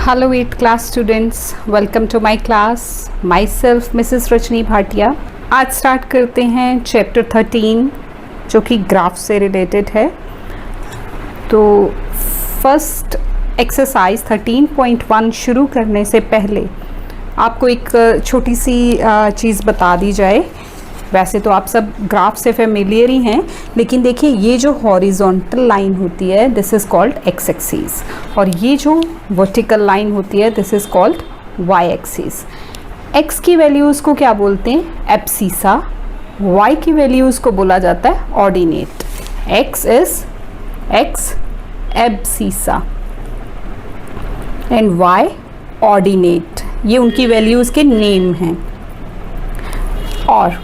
Hello 8th class students, welcome to my class. Myself Mrs. Rajni Bhatia. आज start करते हैं chapter 13 जो कि ग्राफ से रिलेटेड है. तो फर्स्ट एक्सरसाइज 13.1 शुरू करने से पहले आपको एक छोटी सी चीज़ बता दी जाए. वैसे तो आप सब ग्राफ से फेमिलियर ही हैं, लेकिन देखिए ये जो हॉरिजॉन्टल लाइन होती है this is called X axis, और ये जो वर्टिकल लाइन होती है this is called Y axis. X की वैल्यूज़ को क्या बोलते हैं? एब्सिसा. वाई की वैल्यूज़ को बोला जाता है ordinate. X is X abscissa and Y ordinate. ये उनकी वैल्यूज़ के नेम हैं. और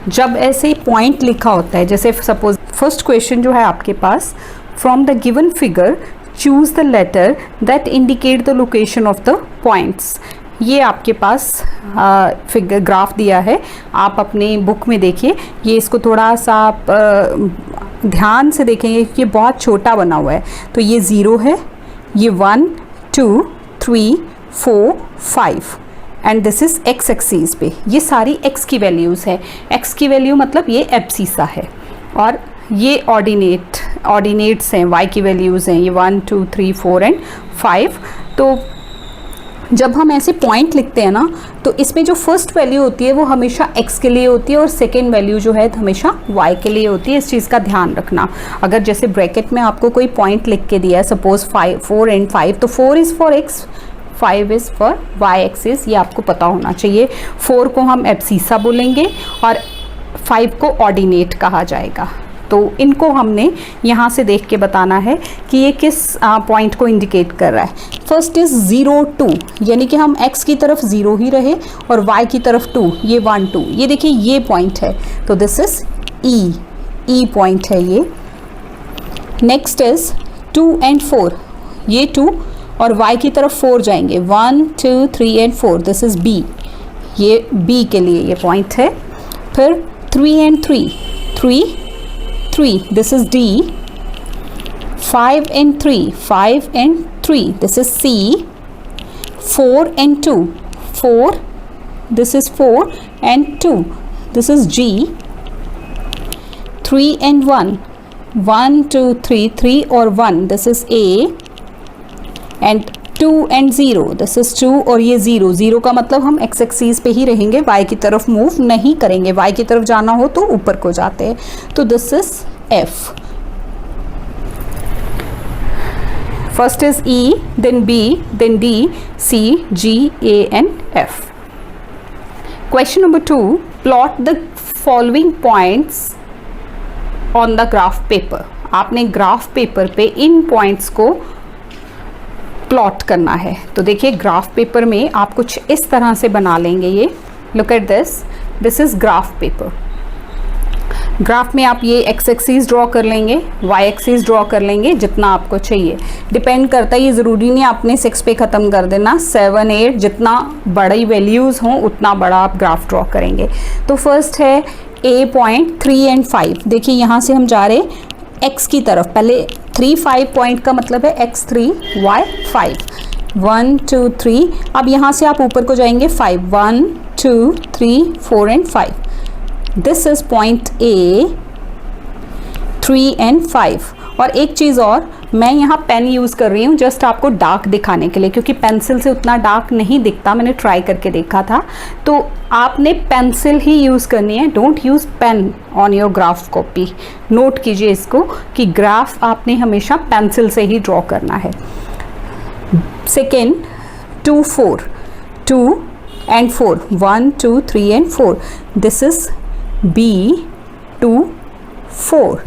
जब ऐसे पॉइंट लिखा होता है, जैसे सपोज फर्स्ट क्वेश्चन जो है आपके पास, from the given figure choose the letter that indicate the location of the points. ये आपके पास फिगर ग्राफ दिया है, आप अपने बुक में देखिए. ये इसको थोड़ा सा आप ध्यान से देखेंगे क्योंकि ये बहुत छोटा बना हुआ है. तो ये 0 है, ये 1 2 3 4 5 and this is x axis पे. ये सारी एक्स की वैल्यूज़ है. एक्स की वैल्यू मतलब ये एब्सिसा है, और ये ऑर्डिनेट्स हैं. वाई की वैल्यूज़ हैं ये 1 2 3 4 एंड 5. तो जब हम ऐसे पॉइंट लिखते हैं ना, तो इसमें जो फर्स्ट वैल्यू होती है वो हमेशा एक्स के लिए होती है, और सेकेंड वैल्यू जो है हमेशा वाई के लिए होती है. इस चीज़ का ध्यान रखना. अगर जैसे ब्रैकेट में आपको कोई पॉइंट लिख के दिया है, सपोज 4 एंड 5, तो 4 is for X, 5 is for Y axis. ये आपको पता होना चाहिए. 4 को हम एब्सिसा बोलेंगे और 5 को ऑर्डिनेट कहा जाएगा. तो इनको हमने यहाँ से देख के बताना है कि ये किस पॉइंट को इंडिकेट कर रहा है. फर्स्ट इज़ 0 2, यानी कि हम x की तरफ 0 ही रहे और y की तरफ 2, ये 1 2. ये देखिए ये पॉइंट है, तो दिस इज़ ई पॉइंट है ये. नेक्स्ट इज़ 2 एंड 4, ये 2 और y की तरफ 4 जाएंगे, 1 2 3 एंड 4, दिस इज़ b. ये b के लिए ये पॉइंट है. फिर 3 and 3, 3 this is d. 5 and 3, 5 and 3, this is c. 4 and 2, 4, this is 4 and 2, this is g. 3 and 1, 1 2 3, 3 और 1, this is a. And 2 and 0, this is 2 और ये 0 का मतलब हम एक्स एक्सिस पे ही रहेंगे, y की तरफ मूव नहीं करेंगे. y की तरफ जाना हो तो ऊपर को जाते हैं. तो this is f. First is E, then B, then D, C, G, A and F. Question number 2, plot the following points on the graph paper. आपने ग्राफ पेपर पे इन पॉइंट्स को प्लॉट करना है. तो देखिए ग्राफ पेपर में आप कुछ इस तरह से बना लेंगे. ये look at this is graph paper. Graph में आप ये एक्स एक्सिस ड्रॉ कर लेंगे, वाई एक्सिस ड्रॉ कर लेंगे, जितना आपको चाहिए. डिपेंड करता है, ये ज़रूरी नहीं आपने 6 पे ख़त्म कर देना. 7 8 जितना बड़ी वैल्यूज़ हों उतना बड़ा आप ग्राफ ड्रॉ करेंगे. तो फर्स्ट है ए पॉइंट 3 एंड 5. देखिए यहाँ से हम जा रहे एक्स की तरफ. पहले 3 5 पॉइंट का मतलब है x3 y5, 1 2 3. अब यहाँ से आप ऊपर को जाएंगे 5, 1 2 3 4 and 5. This is point A, 3 and 5. और एक चीज़ और, मैं यहाँ पेन यूज़ कर रही हूँ जस्ट आपको डार्क दिखाने के लिए, क्योंकि पेंसिल से उतना डार्क नहीं दिखता. मैंने ट्राई करके देखा था. तो आपने पेंसिल ही यूज़ करनी है. Don't use pain on your graph copy. Note कीजिए इसको कि ग्राफ आपने हमेशा पेंसिल से ही ड्रॉ करना है. Second 2 4, 2 and 4, 1 2 3 and 4, this is B, 2 4.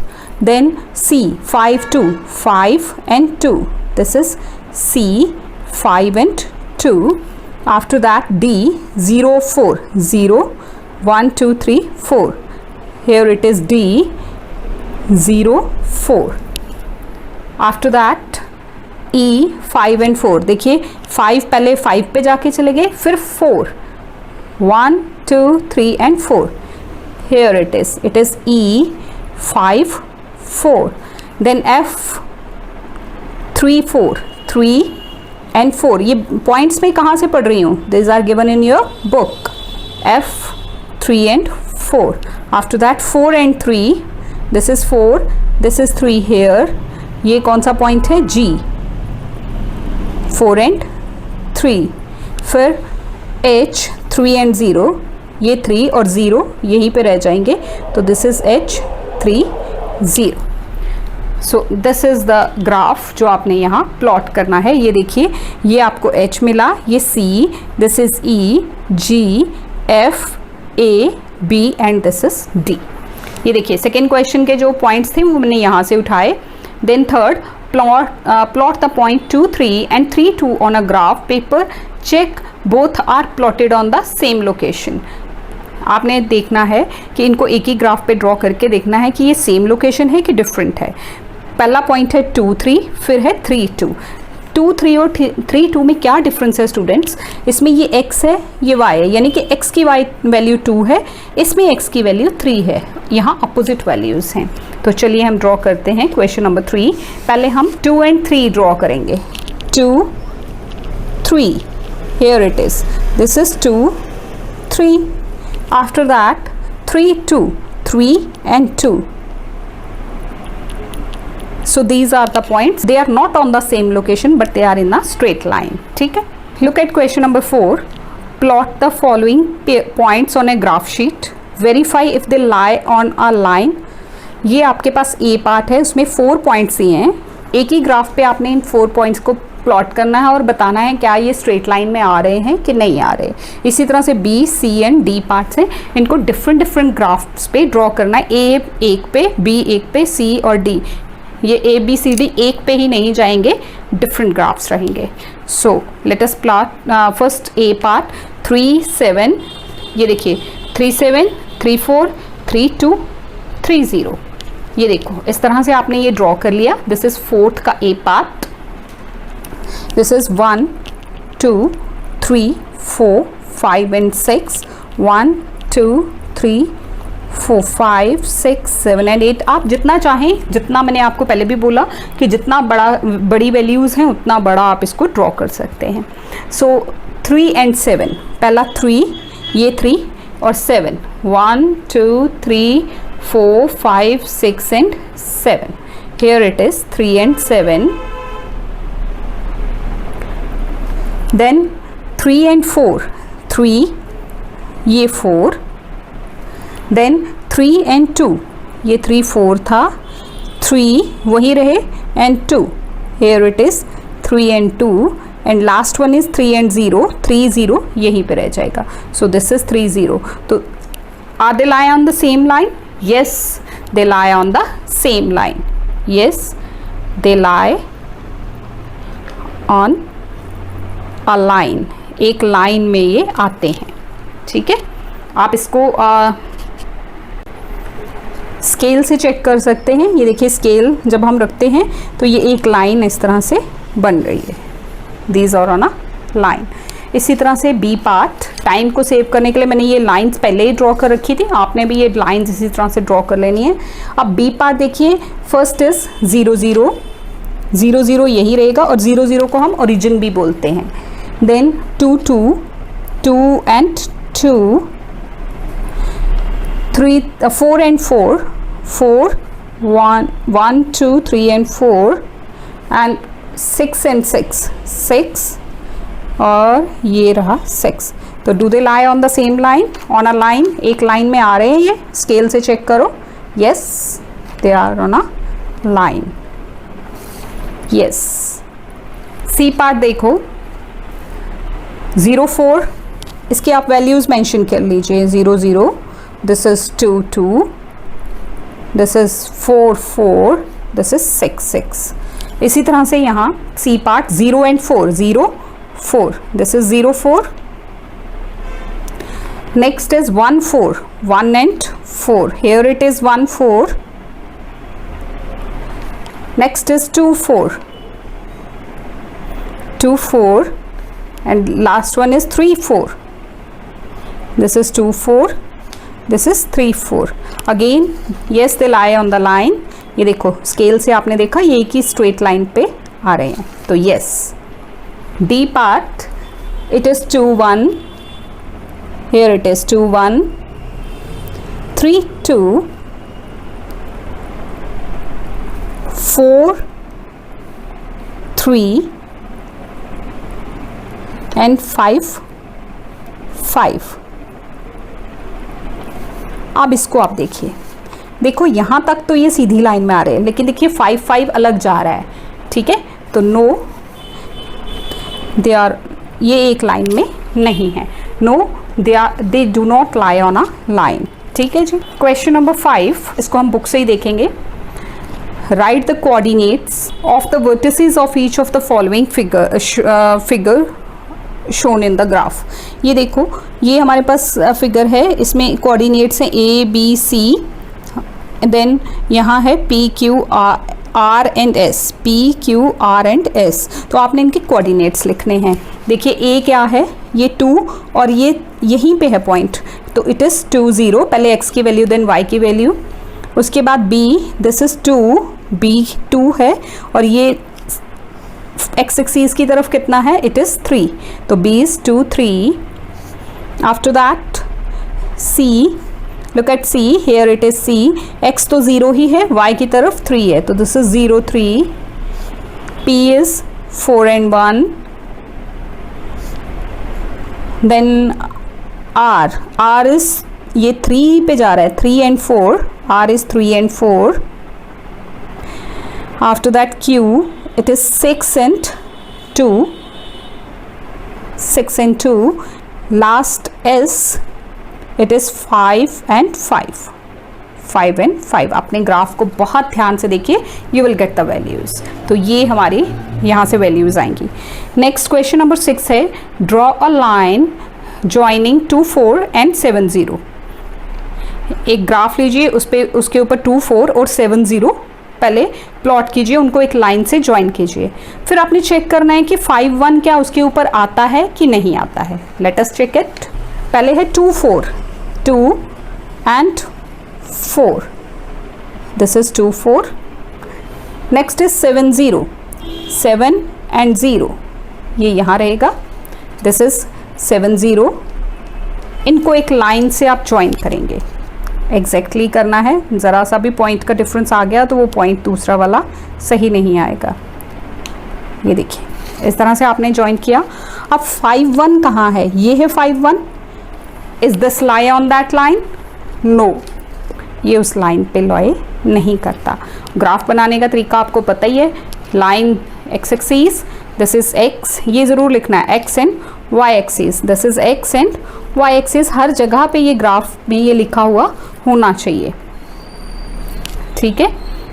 Then C, 5 2, 5 and 2, this is C, 5 and 2. After that D, 0 4, 0 1 2 3 4. Here it is D, 0 4. After that E, 5 and 4. देखिए 5 पहले 5 पे जाके चले गए, फिर 4, 1 2 3 and 4. Here it is E, 5 4. Then F, 3 4, 3 and 4. ये points में कहाँ से पढ़ रही हूँ? These are given in your book. F, 3 and 4. After that 4 and 3. This is 4. This is 3 here. ये कौन सा पॉइंट है? G. 4 and 3. फिर H, 3 and 0. ये 3 और 0 यहीं पे रह जाएंगे, तो this is H, 3, 0. So this is the graph जो आपने यहाँ प्लॉट करना है. ये देखिए, ये आपको H मिला, ये C, this is E, G, F, A, B and this is D. ये देखिए सेकेंड क्वेश्चन के जो पॉइंट्स थे वो मैंने यहाँ से उठाए. Then third, plot the point 2, 3 and 3, 2 on a graph paper. Check both are plotted on the same location. आपने देखना है कि इनको एक ही ग्राफ पे ड्रॉ करके देखना है कि ये सेम लोकेशन है कि डिफरेंट है. पहला पॉइंट है 2, 3, फिर है 3, 2. 2, 3 और 3, 2 में क्या डिफरेंस है स्टूडेंट्स? इसमें ये x है, ये y है, यानी कि x की y वैल्यू 2 है, इसमें x की वैल्यू 3 है. यहाँ अपोजिट वैल्यूज़ हैं. तो चलिए हम ड्रॉ करते हैं क्वेश्चन नंबर 3. पहले हम 2 and 3 ड्रॉ करेंगे. 2, 3. Here it is. This is 2, 3. After that 3, 2. 3 and 2. So these are the points. They are not on the same location but they are in a straight line. ठीक है. Look at question number 4. Plot the following points on a graph sheet. Verify if they lie on a line. ये आपके पास A part है, उसमें 4 points ही हैं. एक ही graph पे आपने इन 4 पॉइंट्स को प्लॉट करना है और बताना है क्या ये स्ट्रेट लाइन में आ रहे हैं कि नहीं आ रहे. इसी तरह से B, C and D parts हैं, इनको डिफरेंट ग्राफ्स पे ड्रॉ करना है. A एक पे, B एक पे, C और D. ये A, B, C, D एक पे ही नहीं जाएंगे, डिफरेंट ग्राफ्स रहेंगे. So let us plot first A part 3, 7. ये देखिए 3, 7, 3, 4, 3, 2, 3, 0. ये देखो इस तरह से आपने ये ड्रॉ कर लिया. दिस इज फोर्थ का A part. This is 1, 2, 3, 4, 5 and 6. 1, 2, 3, 4, 5, 6, 7 and 8. आप जितना चाहें, जितना मैंने आपको पहले भी बोला कि जितना बड़ी वैल्यूज़ हैं उतना बड़ा आप इसको ड्रॉ कर सकते हैं. सो 3 एंड 7. पहला 3, ये 3 और 7. 1, 2, 3, 4, 5, 6 and 7. Here it is 3 and 7. Then 3 and 4. 3, ये 4. Then 3 and 2. ये 3, 4 था. 3 वही रहे and 2. Here it is 3 and 2. And last one is 3 and 0. 3, 0 यहीं पे रह जाएगा. So this is 3, 0. तो are they lie on the same line? Yes, they lie on the same line. Yes, they lie on a line. एक line में ये आते हैं. ठीक है. आप इसको स्केल से चेक कर सकते हैं. ये देखिए स्केल जब हम रखते हैं तो ये एक लाइन इस तरह से बन रही है. These are on a line. इसी तरह से B पार्ट, टाइम को सेव करने के लिए मैंने ये लाइंस पहले ही ड्रॉ कर रखी थी. आपने भी ये लाइंस इसी तरह से ड्रॉ कर लेनी है. अब B पार्ट देखिए, फर्स्ट इज 0, 0. 0, 0 यही रहेगा और 0, 0 को हम ओरिजिन भी बोलते हैं. Then 2, 2, 2 and 2. 3, 4 and 4. 4, 1, 2, 3 and 4 and 6 and 6. 6 और ये रहा 6. तो do they lie on the same line? On a line, एक लाइन में आ रहे हैं. ये स्केल से चेक करो. Yes, they are on a line. Yes. C part देखो 0, 4. इसकी आप वैल्यूज मेंशन कर लीजिए. 0, 0. This is 2, 2. This is 4, 4. This is 6, 6. इसी तरह से यहाँ C part 0 and 4. 0, 4. This is 0, 4. Next is 1, 4. 1 and 4. Here it is 1, 4. Next is 2, 4. 2, 4. And last one is 3, 4. This is 2, 4. This is 3, 4. Again, yes, they lie on the line. ये देखो scale से आपने देखा ये एक ही स्ट्रेट लाइन पे आ रहे हैं. तो yes. D part, it is 2 1, here it is 2 1, 3 2, 4 3 and 5 5। अब इसको आप देखिए, देखो यहाँ तक तो ये सीधी लाइन में आ रहे हैं, लेकिन देखिए 5 5 अलग जा रहा है, ठीक है। तो नो दे आर, ये एक लाइन में नहीं है, no they do not lie on a line, ठीक है जी। क्वेश्चन नंबर 5, इसको हम बुक से ही देखेंगे। Right the coordinates of the vertices of each of the following figure shown in the graph. ये देखो, ये हमारे पास फिगर है, इसमें कोऑर्डिनेट्स हैं A B C, देन यहाँ है P Q R and S, P Q R and S। तो आपने इनके कोऑर्डिनेट्स लिखने हैं। देखिए A क्या है, ये 2 और ये यहीं पे है पॉइंट, तो इट इज़ 2 0, पहले x की वैल्यू देन y की वैल्यू। उसके बाद B, दिस इज़ 2, B 2 है और ये x एक्सिस की तरफ कितना है, इट इज़ 3, तो B is 2 3। After that C, look at C, here it is C, x तो 0 ही है, y की तरफ 3 है, तो this is 0 3। P is 4 and 1, then R is, ये 3 पे जा रहा है, 3 and 4, R is 3 and 4. After that Q, it is 6 and 2. 6 and 2. Last S, it is 5 and 5. 5 and 5. अपने ग्राफ को बहुत ध्यान से देखिए, you will get the values. तो ये हमारी यहाँ से वैल्यूज आएंगी। नेक्स्ट क्वेश्चन नंबर 6 है, draw a line joining 2 4 and 7 0। एक ग्राफ लीजिए, उस पे उसके ऊपर 2 4 और 7 0 पहले प्लॉट कीजिए, उनको एक लाइन से ज्वाइन कीजिए। फिर आपने चेक करना है कि 5 1 क्या उसके ऊपर आता है कि नहीं आता है। Let us check it. पहले है 2 4, 2 and 4, this is 2 4। Next is 7 0, 7 and 0, ये यहाँ रहेगा, दिस इज 7 0। इनको एक लाइन से आप ज्वाइन करेंगे, एग्जैक्टली करना है। ज़रा सा भी पॉइंट का डिफरेंस आ गया तो वो पॉइंट दूसरा वाला सही नहीं आएगा। ये देखिए, इस तरह से आपने ज्वाइन किया। अब 5 1 कहाँ है, ये है 5 1। Is this lie on that line? No, ये उस लाइन पे लाई नहीं करता। ग्राफ बनाने का तरीका आपको पता ही है, line X axis, this is X, ये ज़रूर लिखना है, X and Y axis, this is X and Y axis. हर जगह पे ये ग्राफ में ये लिखा हुआ होना चाहिए, ठीक है।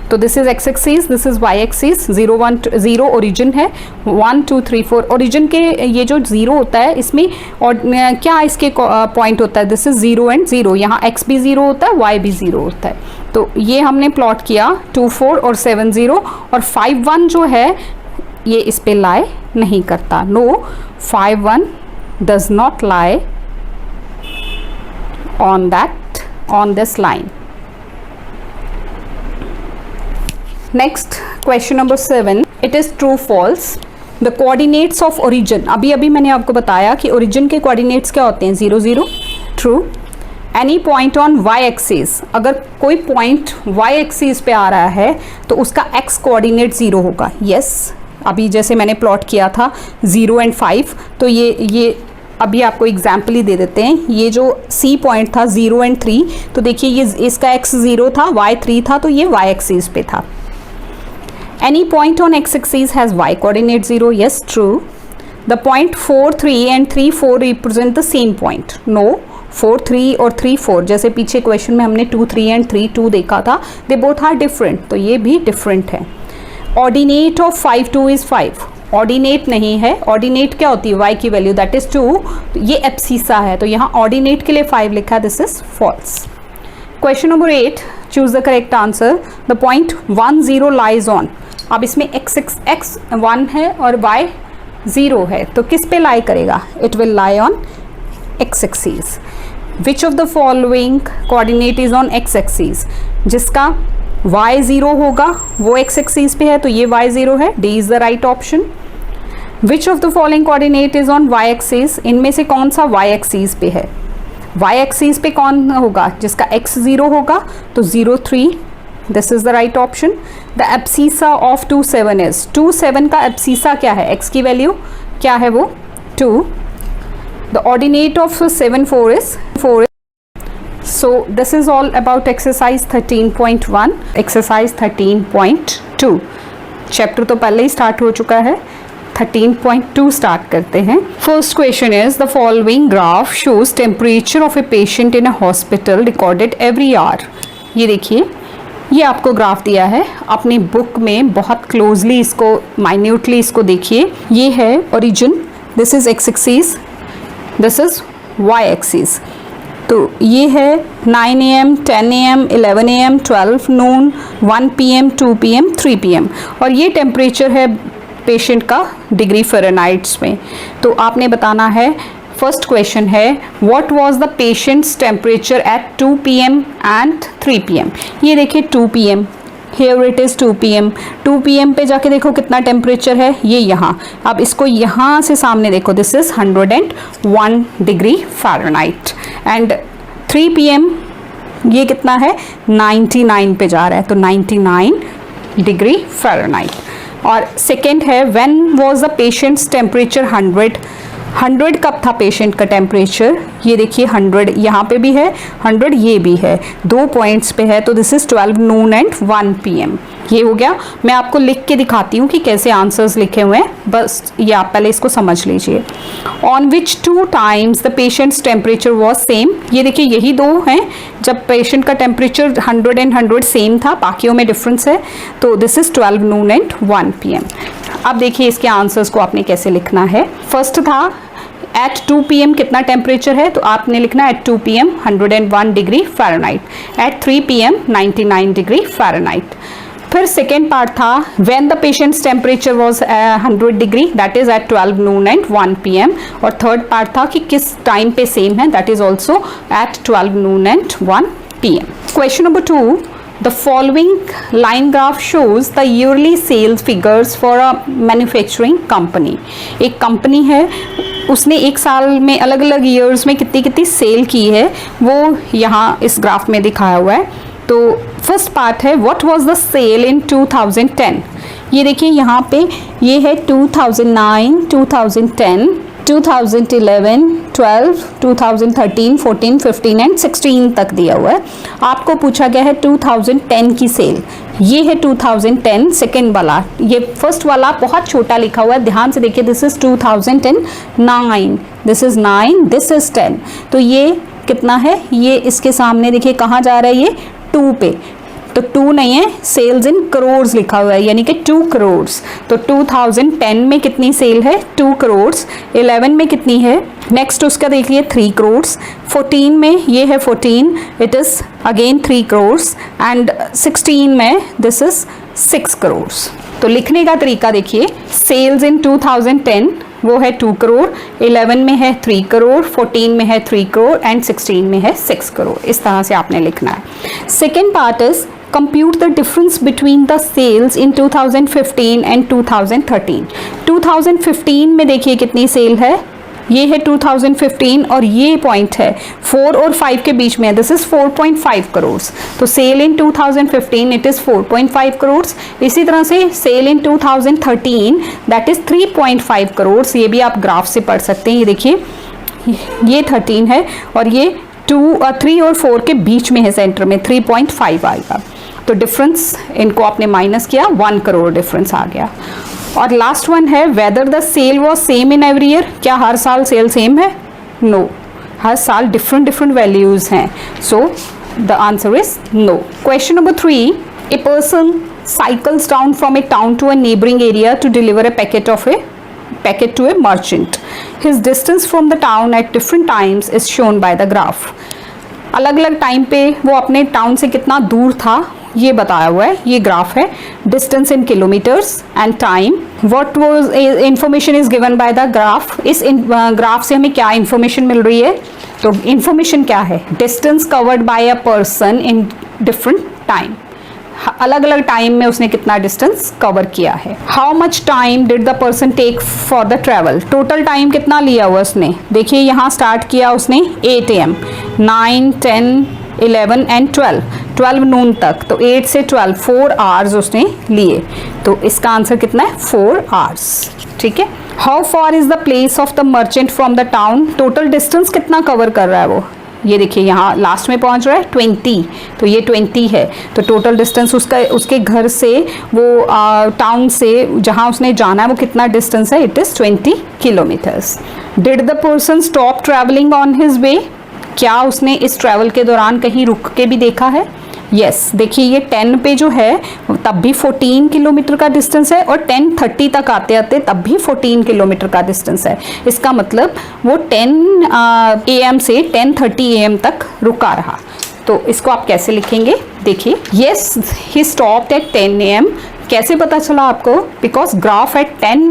तो this is x axis, this is y axis. 0 1 0 origin है, 1 2 3 4 ओरिजिन के ये जो 0 होता है इसमें और क्या इसके पॉइंट होता है, दिस इज 0 and 0। यहाँ x भी 0 होता है, y भी 0 होता है। तो ये हमने प्लॉट किया 2 4 और 7 0, और 5 1 जो है ये इस पे लाई नहीं करता। No, 5 1 does not lie on this line. Next, question number 7, it is true false. The coordinates of origin, अभी मैंने आपको बताया कि origin के coordinates क्या होते हैं, 0 0, true. Any point on y axis, अगर कोई point y axis पे आ रहा है तो उसका x coordinate 0 होगा। yes, अभी जैसे मैंने प्लॉट किया था 0 and 5, तो ये अभी आपको एग्जाम्पल ही दे देते हैं। ये जो C पॉइंट था 0 and 3, तो देखिए ये इसका x 0 था, y 3 था, तो ये y एक्सिस पे था। Any point on x axis has y coordinate 0, yes true. The point 4 3 and 3 4 represent the same point, no. 4 3 और 3 4, जैसे पीछे क्वेश्चन में हमने 2 3 and 3 2 देखा था, दे बोथ आर डिफरेंट, तो ये भी डिफरेंट है। ऑर्डिनेट ऑफ 5 2 इज 5, ऑर्डिनेट नहीं है। ऑर्डिनेट क्या होती है, y की वैल्यू दैट इज 2, तो ये एब्सिसा है, तो यहाँ ऑर्डिनेट के लिए 5 लिखा है, this is false. Question number 8, choose the correct answer. The point 1 0 lies on, अब इसमें x 1 है और y 0 है, तो किस पे लाई करेगा, it will lie on x axis. Which of the following coordinate is on x axis, जिसका y 0 होगा वो x एक्सिस पे है, तो ये y 0 है, D is the right option. Which of the following coordinate is on y axis, इनमें से कौन सा वाई एक्सिस पे है, वाई एक्सिस पे कौन होगा, जिसका x 0 होगा तो 0 3, this is the right option. The abscissa of 2 7 is, 2 7 का एब्सीसा क्या है, x की वैल्यू क्या है वो 2, the ordinate of 7 4 is 4। So this is all about exercise 13.1, exercise 13.2। Chapter तो पहले ही स्टार्ट हो चुका है, 13.2 स्टार्ट करते हैं। First question is the following graph shows temperature of a patient in a hospital recorded every hour. ये देखिए, ये आपको ग्राफ दिया है, अपनी बुक में बहुत क्लोजली इसको माइन्यूटली इसको देखिए। ये है origin, this is x axis, this is y axis. तो ये है 9 AM 10 AM 11 AM 12 Noon 1 PM 2 PM 3 PM, और ये टेम्परेचर है पेशेंट का डिग्री फ़ारेनहाइट्स में। तो आपने बताना है, फर्स्ट क्वेश्चन है what was the patient's temperature at 2 PM and 3 PM। ये देखिए 2 PM, here it is 2 PM, 2 PM पे जाके देखो कितना टेम्परेचर है, ये यहाँ। अब इसको यहाँ से सामने देखो, this is 101 degree Fahrenheit, and 3 PM ये कितना है 99 पे जा रहा है, तो 99 डिग्री फ़ारेनहाइट। और सेकेंड है when was the patient's temperature 100 कब था पेशेंट का टेम्परेचर, ये देखिए 100 यहाँ पे भी है, 100 ये भी है, 2 पॉइंट्स पे है, तो this is 12 noon and 1 PM। ये हो गया। मैं आपको लिख के दिखाती हूँ कि कैसे आंसर्स लिखे हुए हैं, बस ये आप पहले इसको समझ लीजिए। On which 2 times the patient's temperature was same, ये देखिए यही 2 हैं जब पेशेंट का टेम्परेचर 100 एंड 100 सेम था, बाकियों में डिफरेंस है, तो this is 12 noon and 1 PM। अब देखिए इसके आंसर्स को आपने कैसे लिखना है। फर्स्ट था एट 2 PM कितना टेम्परेचर है, तो आपने लिखना है at 2 PM 101 degree Fahrenheit, at 3 PM 99 degree Fahrenheit. फिर सेकेंड पार्ट था when the patient's temperature was 100 degree, that is at 12 noon and 1 PM। और थर्ड पार्ट था कि किस टाइम पे सेम है, that is also at 12 noon and 1 PM। Question number 2, the following line graph shows the yearly sales figures for a manufacturing company। एक company है, उसने एक साल में अलग अलग ईयर्स में कितनी कितनी सेल की है, वो यहाँ इस ग्राफ में दिखाया हुआ है। तो फर्स्ट पार्ट है व्हाट वाज द सेल इन 2010। ये देखिए यहाँ पे ये है 2009 2010 2011 12 2013 14 15 एंड 16 तक दिया हुआ है। आपको पूछा गया है 2010 की सेल, ये है 2010 सेकेंड वाला, ये फर्स्ट वाला बहुत छोटा लिखा हुआ है, ध्यान से देखिए, this is 2009, this is 9, this is 10। तो ये कितना है, ये इसके सामने देखिए कहाँ जा रहा है, ये 2 पे, तो 2 नहीं है, सेल्स इन करोड़ लिखा हुआ है, यानी कि 2 करोड़। तो 2010 में कितनी सेल है 2 करोड़, 11 में कितनी है, नेक्स्ट उसका देखिए 3 करोड़, 14 में ये है 14, it is again 3 crore, and 16 में दिस इज 6 करोड़। तो लिखने का तरीका देखिए, सेल्स इन 2010 वो है 2 करोड़, 11 में है 3 करोड़, 14 में है 3 करोड़ एंड 16 में है 6 करोड़। इस तरह से आपने लिखना है। Second part is compute the difference between the sales in 2015 and 2013। 2015 में देखिए कितनी सेल है, ये है 2015 और ये पॉइंट है 4 और 5 के बीच में, दिस इज 4.5 करोड़। तो sale in 2015 it is 4.5 crore. इसी तरह से sale in 2013 that is 3.5 crore. ये भी आप ग्राफ से पढ़ सकते हैं। ये देखिए ये 13 है और ये 3 और 4 के बीच में है, सेंटर में 3.5 आएगा। तो डिफरेंस इनको आपने माइनस किया, 1 करोड़ डिफरेंस आ गया। और लास्ट वन है whether the sale was same in every year, क्या हर साल सेल सेम है, नो, हर साल डिफरेंट वैल्यूज हैं, so the answer is no. Question number 3, a person cycles down from a town to a neighbouring area to deliver a packet to a merchant, his distance from the town at different times is shown by the graph. अलग अलग time पे वो अपने town से कितना दूर था ये बताया हुआ है, ये ग्राफ है, distance in kilometres and time. What was information is given by the graph, इस ग्राफ से हमें क्या इंफॉर्मेशन मिल रही है, तो इंफॉर्मेशन क्या है, distance covered by a person in different time, अलग अलग टाइम में उसने कितना डिस्टेंस कवर किया है। How much time did the person take for the travel, total time कितना लिया हुआ उसने। देखिए यहाँ स्टार्ट किया उसने 8 AM, 9, 10, 11 एंड 12 नून तक, तो 8 से 12 4 आवर्स उसने लिए। तो इसका आंसर कितना है 4 आवर्स। ठीक है। How far is the place of the merchant from the town, total distance कितना कवर कर रहा है वो। ये देखिए यहाँ लास्ट में पहुंच रहा है 20, तो ये 20 है। तो टोटल डिस्टेंस उसका उसके घर से वो टाउन से जहाँ उसने जाना है वो कितना डिस्टेंस है, it is 20 kilometres. Did the person stop travelling on his way, क्या उसने इस ट्रैवल के दौरान कहीं रुक के भी देखा है। यस, देखिए ये 10 पे जो है तब भी 14 किलोमीटर का डिस्टेंस है और 10:30 तक आते आते तब भी 14 किलोमीटर का डिस्टेंस है। इसका मतलब वो 10 AM से 10:30 AM तक रुका रहा। तो इसको आप कैसे लिखेंगे, देखिए yes he stopped at 10 AM। कैसे पता चला आपको, because graph at 10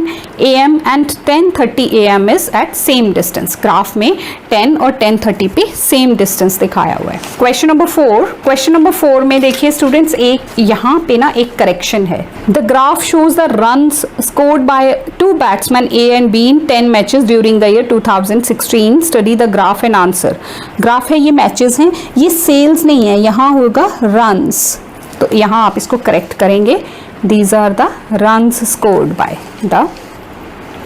AM and 10:30 AM is at same distance. Graph में 10 और 10:30 पे सेम डिस्टेंस दिखाया हुआ है। क्वेश्चन नंबर 4 में देखिए स्टूडेंट्स, एक यहाँ पे ना एक करेक्शन है। The graph shows the runs scored by 2 batsman A and B in 10 matches during the year 2016। Study the graph and answer. Graph है, ये मैचेस हैं, ये सेल्स नहीं है, यहाँ होगा रन्स। तो यहाँ आप इसको करेक्ट करेंगे। These are the runs scored by the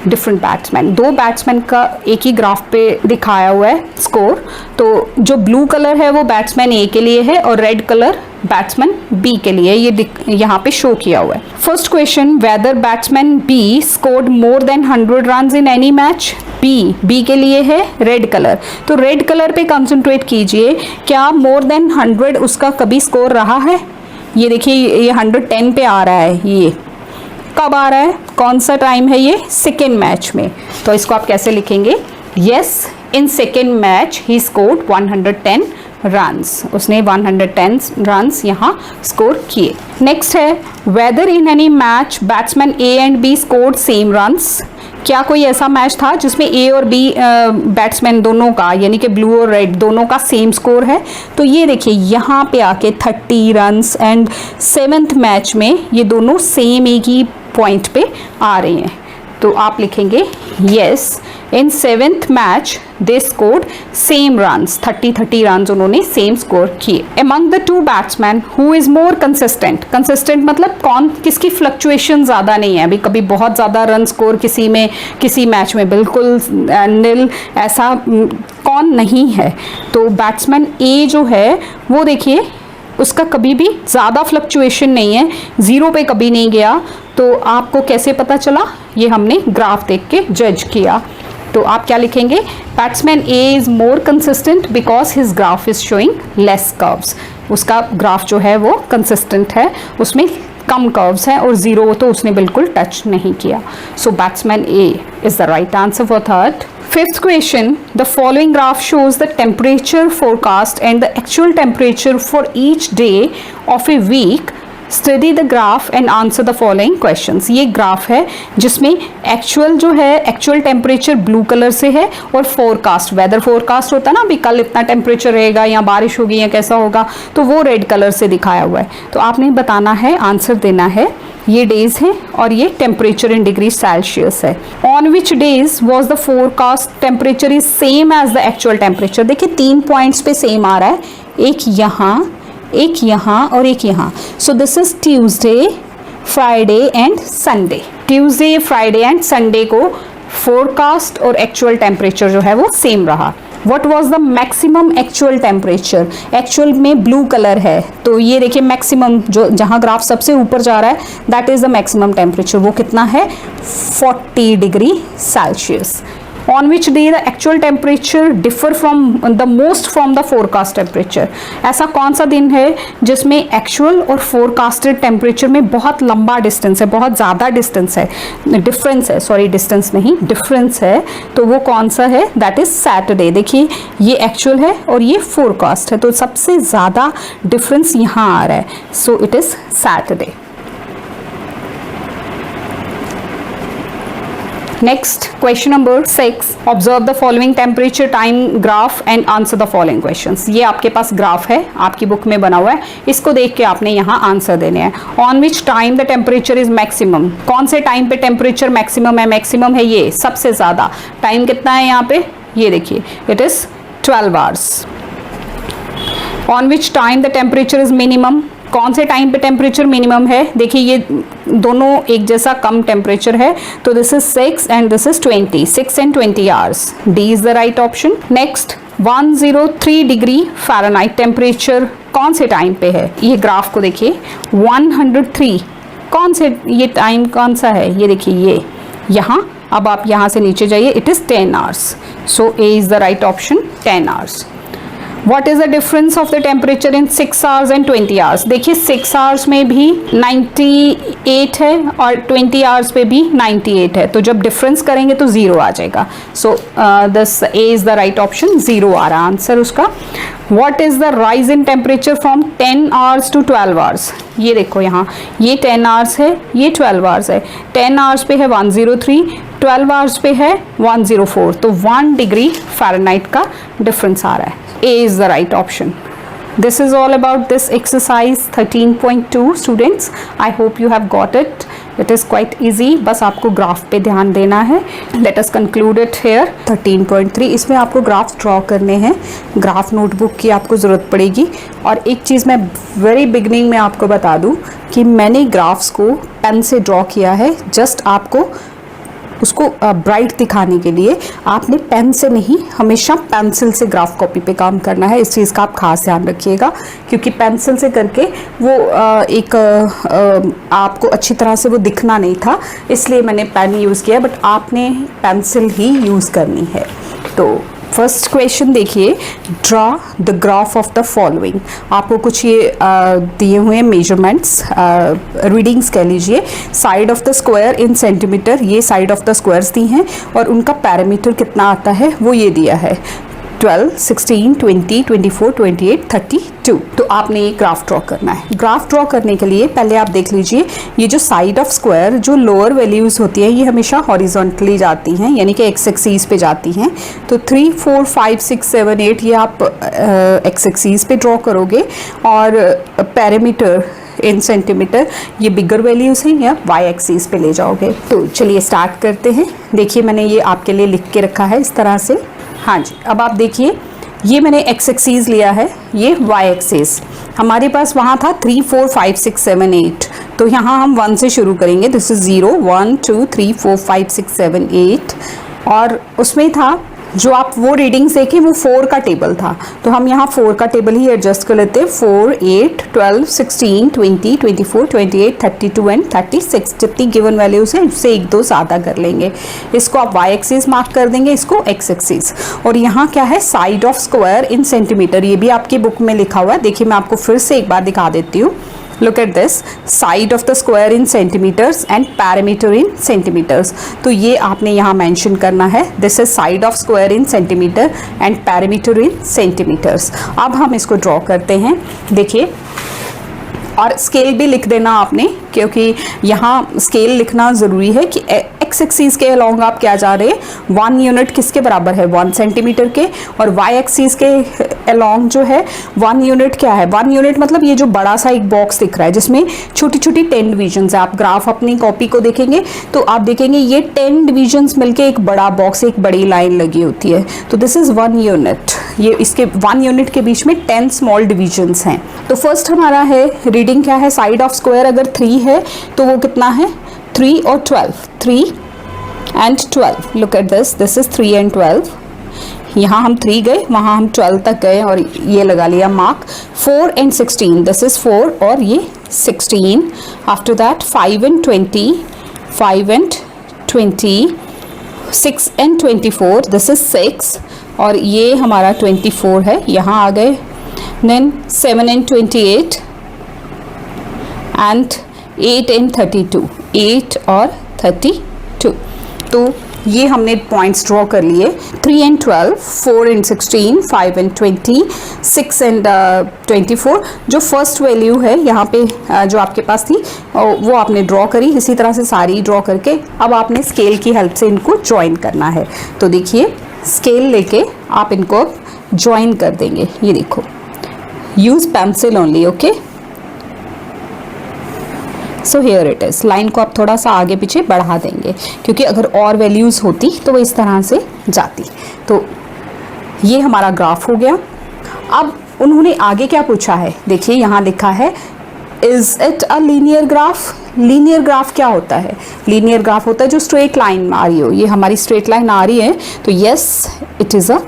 different batsmen। 2 batsman का एक ही ग्राफ पे दिखाया हुआ है स्कोर। तो जो ब्लू कलर है वो बैट्समैन ए के लिए है और रेड कलर बैट्समैन बी के लिए, ये यहाँ पे शो किया हुआ है। First question, whether batsman B scored more than 100 runs in any match. B के लिए है रेड कलर, तो रेड कलर पे कंसंट्रेट कीजिए। क्या मोर देन 100 उसका कभी स्कोर रहा है। ये देखिए ये 110 पे आ रहा है, ये कब आ रहा है, कौन सा टाइम है, ये सेकेंड मैच में। तो इसको आप कैसे लिखेंगे, yes in second match he scored 110 runs, उसने 110 रन्स यहाँ स्कोर किए। नेक्स्ट है, whether in any match batsman A and B scored same runs. क्या कोई ऐसा मैच था जिसमें ए और बी बैट्समैन दोनों का, यानी कि ब्लू और रेड दोनों का सेम स्कोर है। तो ये देखिए यहाँ पे आके 30 रन्स एंड 7th मैच में ये दोनों सेम एक ही पॉइंट पे आ रहे हैं। तो आप लिखेंगे yes in 7th match they scored same runs, 30 runs उन्होंने सेम स्कोर किए। Among the 2 batsman who is more consistent, consistent मतलब कौन किसकी फ्लक्चुएशन ज़्यादा नहीं है, अभी कभी बहुत ज़्यादा रन स्कोर किसी में, किसी मैच में बिल्कुल नील, ऐसा कौन नहीं है। तो बैट्समैन ए जो है वो देखिए उसका कभी भी ज़्यादा फ्लक्चुएशन नहीं है, 0 पे कभी नहीं गया। तो आपको कैसे पता चला, ये हमने ग्राफ देख के जज किया। तो आप क्या लिखेंगे, batsman A is more consistent because his graph is showing less curves. उसका ग्राफ जो है वो कंसिस्टेंट है, उसमें कम कर्व्स हैं और 0 तो उसने बिल्कुल टच नहीं किया। So batsman A is the right answer for third. Fifth question, the following graph shows the temperature forecast and the actual temperature for each day of a week. Study the graph and answer the following questions। ये graph है जिसमें actual जो है, actual temperature blue colour से है और forecast, weather forecast होता है ना, अभी कल इतना टेम्परेचर रहेगा या बारिश होगी या कैसा होगा, तो वो रेड कलर से दिखाया हुआ है। तो आपने बताना है, आंसर देना है, ये डेज है और ये टेम्परेचर इन डिग्री सेल्सियस है। On which days was the forecast temperature is same as the actual temperature. देखिए 3 पॉइंट्स पे सेम आ रहा है, एक यहाँ, एक यहाँ और एक यहाँ। So this is Tuesday, Friday and Sunday. Tuesday, Friday and Sunday को फोरकास्ट और एक्चुअल टेम्परेचर जो है वो सेम रहा। What was the maximum actual temperature, actual में ब्लू कलर है, तो ये देखिए मैक्सिमम जो जहाँ ग्राफ सबसे ऊपर जा रहा है that is the maximum temperature, वो कितना है 40 degree Celsius. On which day the actual temperature differ from the most from the forecast temperature। ऐसा कौन सा दिन है जिसमें एक्चुअल और फोरकास्टेड टेम्परेचर में बहुत लंबा डिस्टेंस है, बहुत ज़्यादा डिस्टेंस है, डिफरेंस है, सॉरी डिस्टेंस नहीं डिफरेंस है, तो वो कौन सा है, दैट इज सैटरडे। देखिए ये एक्चुअल है और ये फोरकास्ट है, तो सबसे ज़्यादा डिफरेंस यहाँ आ रहा है, so it is Saturday. Next question number 6, observe the following temperature time graph and answer the following questions. ये आपके पास ग्राफ है, आपकी बुक में बना हुआ है, इसको देख के आपने यहाँ आंसर देने हैं। On which time the temperature is maximum, कौन से टाइम पे टेम्परेचर मैक्सिमम है? मैक्सिमम है ये, सबसे ज्यादा टाइम कितना है यहाँ पे, ये देखिए, it is 12 hours. On which time the temperature is minimum, कौन से टाइम पे टेम्परेचर मिनिमम है? देखिए ये दोनों एक जैसा कम टेम्परेचर है, तो this is 6 and this is 20, 6 and 20 hours. D is the right option. Next 103 degree Fahrenheit temperature कौन से टाइम पे है? ये ग्राफ को देखिए, 103 कौन से, ये टाइम कौन सा है? ये देखिए ये यहाँ, अब आप यहाँ से नीचे जाइए, it is 10 hours. So A is the right option, 10 hours. What is the difference of the temperature in 6 hours and 20 hours? देखिए 6 hours में भी 98 है और 20 hours पे भी 98 है, तो जब डिफरेंस करेंगे तो 0 आ जाएगा। So this A is the right option, 0 आ रहा आंसर उसका। What is the rise in temperature from 10 hours to 12 hours? ये देखो यहाँ, ये 10 hours है, ये 12 hours है। 10 hours पे है 103, 12 hours पे है 104, तो 1 डिग्री फ़ारेनहाइट का डिफरेंस आ रहा है। A is the right option. This is all about this exercise 13.2 students. I hope you have got it. It is quite easy. बस आपको ग्राफ पे ध्यान देना है। Let us conclude it here. 13.3 इसमें आपको ग्राफ ड्रॉ करने हैं। ग्राफ नोटबुक की आपको ज़रूरत पड़ेगी। और एक चीज़ मैं वेरी बिगनिंग में आपको बता दूँ कि मैंने ग्राफ्स को पेन से ड्रॉ किया है, जस्ट आपको उसको ब्राइट दिखाने के लिए। आपने पेन से नहीं, हमेशा पेंसिल से ग्राफ कॉपी पे काम करना है। इस चीज़ का आप खास ध्यान रखिएगा, क्योंकि पेंसिल से करके वो आपको अच्छी तरह से वो दिखना नहीं था, इसलिए मैंने पेन यूज़ किया, बट आपने पेंसिल ही यूज़ करनी है। तो फर्स्ट क्वेश्चन देखिए, draw the graph of the following. आपको कुछ ये दिए हुए मेजरमेंट्स, रीडिंग्स कह लीजिए। Side of the square in centimetre, ये साइड ऑफ द स्क्वायर्स दी हैं, और उनका पैरामीटर कितना आता है वो ये दिया है, 12, 16, 20, 24, 28, 32। तो आपने ये ग्राफ ड्रॉ करना है। ग्राफ ड्रॉ करने के लिए पहले आप देख लीजिए, ये जो साइड ऑफ स्क्वायर, जो लोअर वैल्यूज़ होती हैं, ये हमेशा हॉरिजॉन्टली जाती हैं, यानी कि एक्स एक्सीस पे जाती हैं। तो 3, 4, 5, 6, 7, 8 ये आप एक्स एक्सीस पे ड्रॉ करोगे, और पैरामीटर इन सेंटीमीटर ये बिगर वैल्यूज़ हैं, या वाई एक्सीस पे ले जाओगे। तो चलिए स्टार्ट करते हैं। देखिए मैंने ये आपके लिए लिख के रखा है इस तरह से। हाँ जी, अब आप देखिए, ये मैंने एक्स एक्सीस लिया है, ये वाई एक्सीस। हमारे पास वहाँ था 3, 4, 5, 6, 7, 8, तो यहाँ हम 1 से शुरू करेंगे। दिस इज़ 0, 1, 2, 3, 4, 5, 6, 7, 8, और उसमें था जो आप वो रीडिंग्स देखें वो 4 का टेबल था, तो हम यहाँ 4 का टेबल ही एडजस्ट कर लेते हैं। 4, 8, 12, 16, 20, 24, 28, 32 एंड 36, जितनी गिवन वैल्यूज है उससे 1-2 ज़्यादा कर लेंगे। इसको आप वाई एक्सिस मार्क कर देंगे, इसको एक्स एक्सिस। और यहाँ क्या है, side of square in centimetre, ये भी आपकी बुक में लिखा हुआ है। देखिए मैं आपको फिर से एक बार दिखा देती हूँ। Look at this, side of the square in centimeters and parameter in centimeters. तो ये आपने यहाँ मेंशन करना है। This is side of square in centimeter and parameter in centimeters. अब हम इसको ड्रॉ करते हैं। देखिए, और स्केल भी लिख देना आपने, क्योंकि यहाँ स्केल लिखना ज़रूरी है कि एक्स एक्सीस के अलॉन्ग आप क्या जा रहे हैं, 1 यूनिट किसके बराबर है, 1 सेंटीमीटर के, और वाई एक्सीस के अलॉन्ग जो है 1 यूनिट क्या है, 1 यूनिट मतलब ये जो बड़ा सा एक बॉक्स दिख रहा है जिसमें छोटी छोटी 10 डिविजन्स है। आप ग्राफ अपनी कॉपी को देखेंगे तो आप देखेंगे ये 10 डिविजन्स मिलके एक बड़ा बॉक्स, एक बड़ी लाइन लगी होती है। तो दिस इज़ 1 यूनिट। ये इसके 1 यूनिट के बीच में 10 स्मॉल डिविजन्स हैं। तो फर्स्ट हमारा है रीडिंग क्या है, साइड ऑफ स्क्वायर अगर 3 है तो वो कितना है, 3 और 12, 3 and 12। Look at this, this is 3 and 12। यहाँ हम 3 गए, वहाँ हम 12 तक गए और ये लगा लिया मार्क। 4 एंड 16, दिस इज 4 और ये 16। After that 5 and 20, 5 and 20, 6 and 24, this is 6 और ये हमारा 24 है, यहाँ आ गए। देन 7 एंड 28 एंड 8 एंड 32, 8 और 32। तो ये हमने पॉइंट्स ड्रॉ कर लिए 3 and 12, 4 and 16, 5 and 20, 6 and 24। जो फर्स्ट वैल्यू है यहाँ पे जो आपके पास थी वो आपने ड्रॉ करी। इसी तरह से सारी ड्रॉ करके अब आपने स्केल की हेल्प से इनको ज्वाइन करना है। तो देखिए स्केल लेके आप इनको ज्वाइन कर देंगे। ये देखो, use pencil only, okay. So here it is. Line को आप थोड़ा सा आगे पीछे बढ़ा देंगे क्योंकि अगर और वैल्यूज़ होती तो वो इस तरह से जाती। तो ये हमारा ग्राफ हो गया। अब उन्होंने आगे क्या पूछा है, देखिए यहाँ लिखा है is it a linear graph. Linear graph क्या होता है? लीनियर ग्राफ होता है जो स्ट्रेट लाइन में आ रही हो। ये हमारी स्ट्रेट लाइन आ रही है तो yes it is a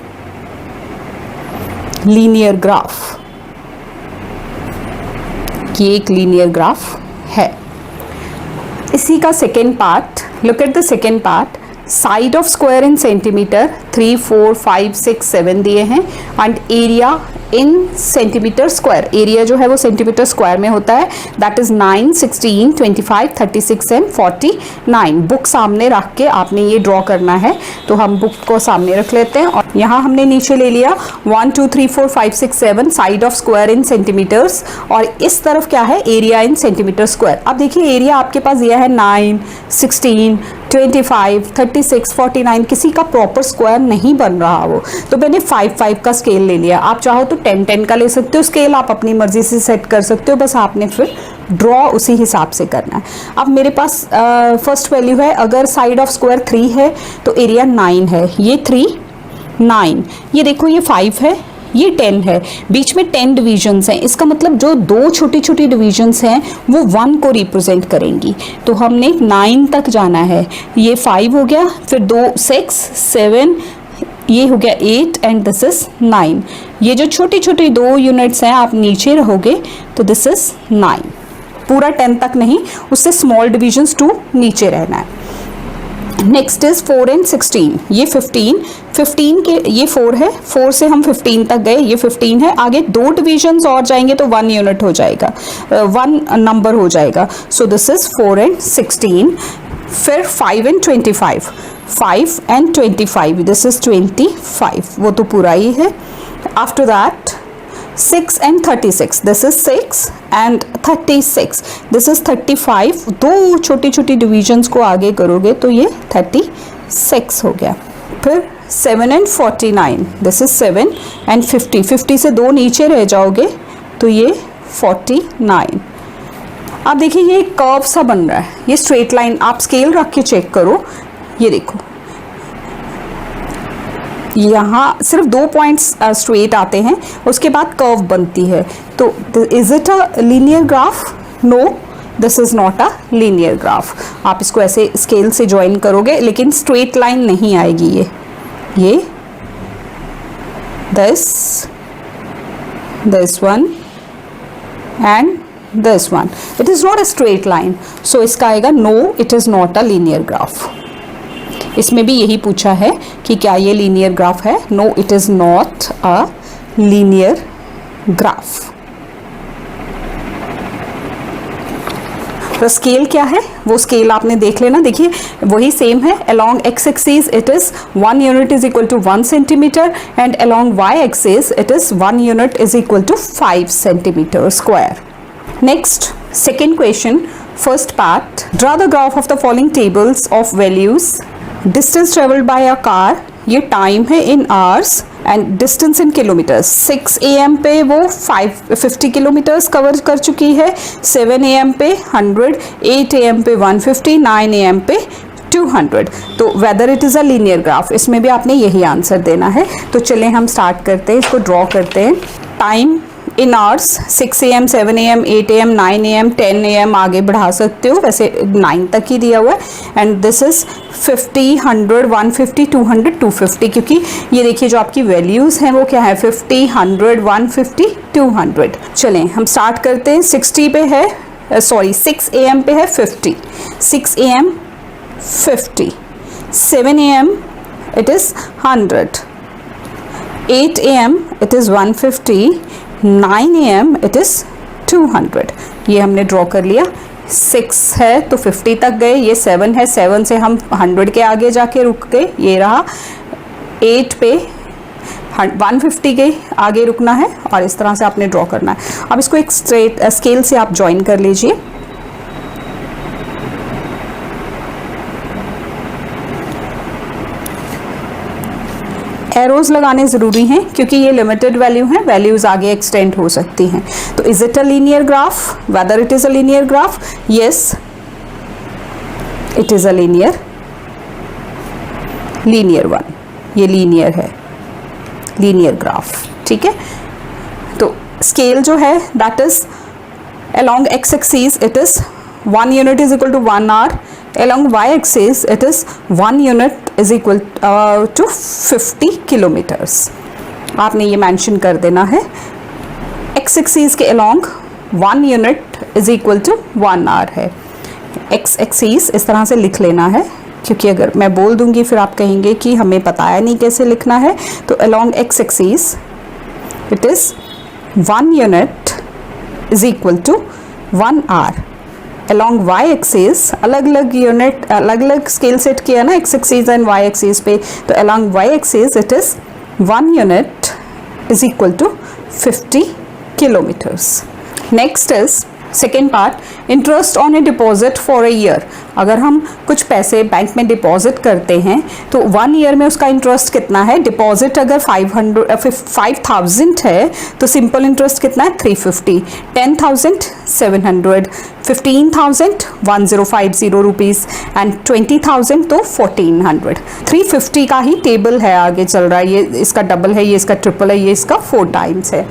linear graph. ये एक लीनियर ग्राफ है। इसी का second part, look at the second part. Side of square in centimetre 3, 4, 5, 6, 7 दिए हैं and area in centimetre square. Area जो है वो सेंटीमीटर स्क्वायर में होता है, दैट इज 9, 16, 25, 36 एंड 49। बुक सामने रख के आपने ये ड्रॉ करना है। तो हम बुक को सामने रख लेते हैं और यहाँ हमने नीचे ले लिया 1, 2, 3, 4, 5, 6, 7 side of square in centimetres और इस तरफ क्या है एरिया इन सेंटीमीटर स्क्वायर। अब देखिए एरिया आपके पास दिया है 9, 16, 25, 36, 49। किसी का प्रॉपर स्क्वायर नहीं बन रहा वो, तो मैंने 5, 5 का स्केल ले लिया। आप चाहो तो 10, 10 का ले सकते हो स्केल, आप अपनी मर्जी से सेट कर सकते हो, बस आपने फिर ड्रॉ उसी हिसाब से करना है। अब मेरे पास फर्स्ट वैल्यू है, अगर साइड ऑफ स्क्वायर 3 है तो एरिया 9 है। ये 3, 9, ये देखो ये 5 है, ये 10 है, बीच में 10 डिविजन्स हैं। इसका मतलब जो दो छोटी छोटी डिविजन्स हैं वो 1 को रिप्रेजेंट करेंगी। तो हमने 9 तक जाना है। ये 5 हो गया, फिर 2, 6, 7, ये हो गया 8 एंड दिस इज 9। ये जो छोटी छोटी 2 यूनिट्स हैं आप नीचे रहोगे तो दिस इज 9। पूरा 10 तक नहीं, उससे स्मॉल डिविजन्स 2 नीचे रहना है। नेक्स्ट इज 4 एंड 16, ये 15 के ये 4 है, 4 से हम 15 तक गए, ये 15 है। आगे 2 डिविजन्स और जाएंगे तो 1 यूनिट हो जाएगा, 1 नंबर हो जाएगा। So this is 4 and 16। फिर 5 एंड 25, 5 एंड 25, दिस इज 25, वो तो पूरा ही है। After that 6 and 36, this is 6 and 36, this is 35। 2 छोटी छोटी डिविजन्स को आगे करोगे तो ये 36 हो गया। फिर 7 एंड 49, दिस इज 7 एंड 50, 50 से 2 नीचे रह जाओगे तो ये 49। अब देखिए ये एक कर्व सा बन रहा है, ये स्ट्रेट लाइन। आप स्केल रख के चेक करो, ये देखो यहाँ सिर्फ 2 पॉइंट्स स्ट्रेट आते हैं, उसके बाद कर्व बनती है। तो is it a linear graph? No, this is not a linear graph. आप इसको ऐसे स्केल से ज्वाइन करोगे लेकिन स्ट्रेट लाइन नहीं आएगी। ये this one and this one, it is not a straight line, so इसका आएगा no, it is not a linear graph। इसमें भी यही पूछा है कि क्या ये लीनियर ग्राफ है। no, it is not a linear graph। तो स्केल क्या है वो स्केल आपने देख लेना। देखिए वही सेम है, along x axis it is 1 unit is equal to 1 centimeter and along y axis it is 1 unit is equal to 5 centimeter square। Next, second question, first part. Draw the graph of the following tables of values. Distance traveled by a car, ये time है in hours and distance in kilometers। 6 AM पे वो 50 kilometres cover कर चुकी है, 7 AM पे 100, 8 AM पे 150, 9 AM पे 200। तो whether it is a linear graph, इसमें भी आपने यही आंसर देना है। तो चलें हम स्टार्ट करते हैं, इसको ड्रॉ करते हैं। Time in hours 6 AM, 7 AM, 8 AM, 9 AM, 10 AM आगे बढ़ा सकते हो, वैसे 9 तक ही दिया हुआ है। एंड दिस इज़ 50, 100, 150, 200, 250, क्योंकि ये देखिए जो आपकी वैल्यूज़ हैं वो क्या है 50, 100, 150, 200। चलें हम स्टार्ट करते हैं। 60 पे है, 6 AM पे है 50, 6 AM 50, 7 AM it is 100, 8 AM it is 150, 9 AM it is 200। ये हमने ड्रॉ कर लिया। 6 है तो 50 तक गए, ये 7 है, 7 से हम 100 के आगे जाके रुक गए, ये रहा 8 पे 150 के आगे रुकना है और इस तरह से आपने ड्रॉ करना है। अब इसको एक स्ट्रेट स्केल से आप ज्वाइन कर लीजिए। एरोज लगाने ज़रूरी हैं क्योंकि ये लिमिटेड वैल्यू हैं, वैल्यूज़ आगे एक्सटेंड हो सकती हैं। तो is it a linear graph? Whether it is a linear graph? Yes, it is a linear one, ये लीनियर है, लीनियर ग्राफ। ठीक है, तो स्केल जो है that is along x axis it is 1 unit is equal to 1 hour, along y axis it is 1 unit is equal to 50 kilometers। आपने ये mention कर देना है, x axis के along 1 unit is equal to 1 hour है। x axis इस तरह से लिख लेना है क्योंकि अगर मैं बोल दूंगी फिर आप कहेंगे कि हमें पता है नहीं कैसे लिखना है। तो along x axis it is 1 unit is equal to 1 hour, along y axis अलग अलग यूनिट अलग अलग स्केल सेट किया ना x axis and y axis पे, तो along y axis it is 1 unit is equal to 50 kilometers। Next is second part, interest on A deposit for a year. अगर हम कुछ पैसे बैंक में डिपॉजिट करते हैं तो 1 ईयर में उसका इंटरेस्ट कितना है। डिपॉजिट अगर 5,000 है तो सिंपल इंटरेस्ट कितना है 350, 10,000 700, 15,000 1050 रुपीज़ एंड 20,000 तो 1400। 350 का ही टेबल है आगे चल रहा है, ये इसका डबल है, ये इसका ट्रिपल है, ये इसका 4 टाइम्स है।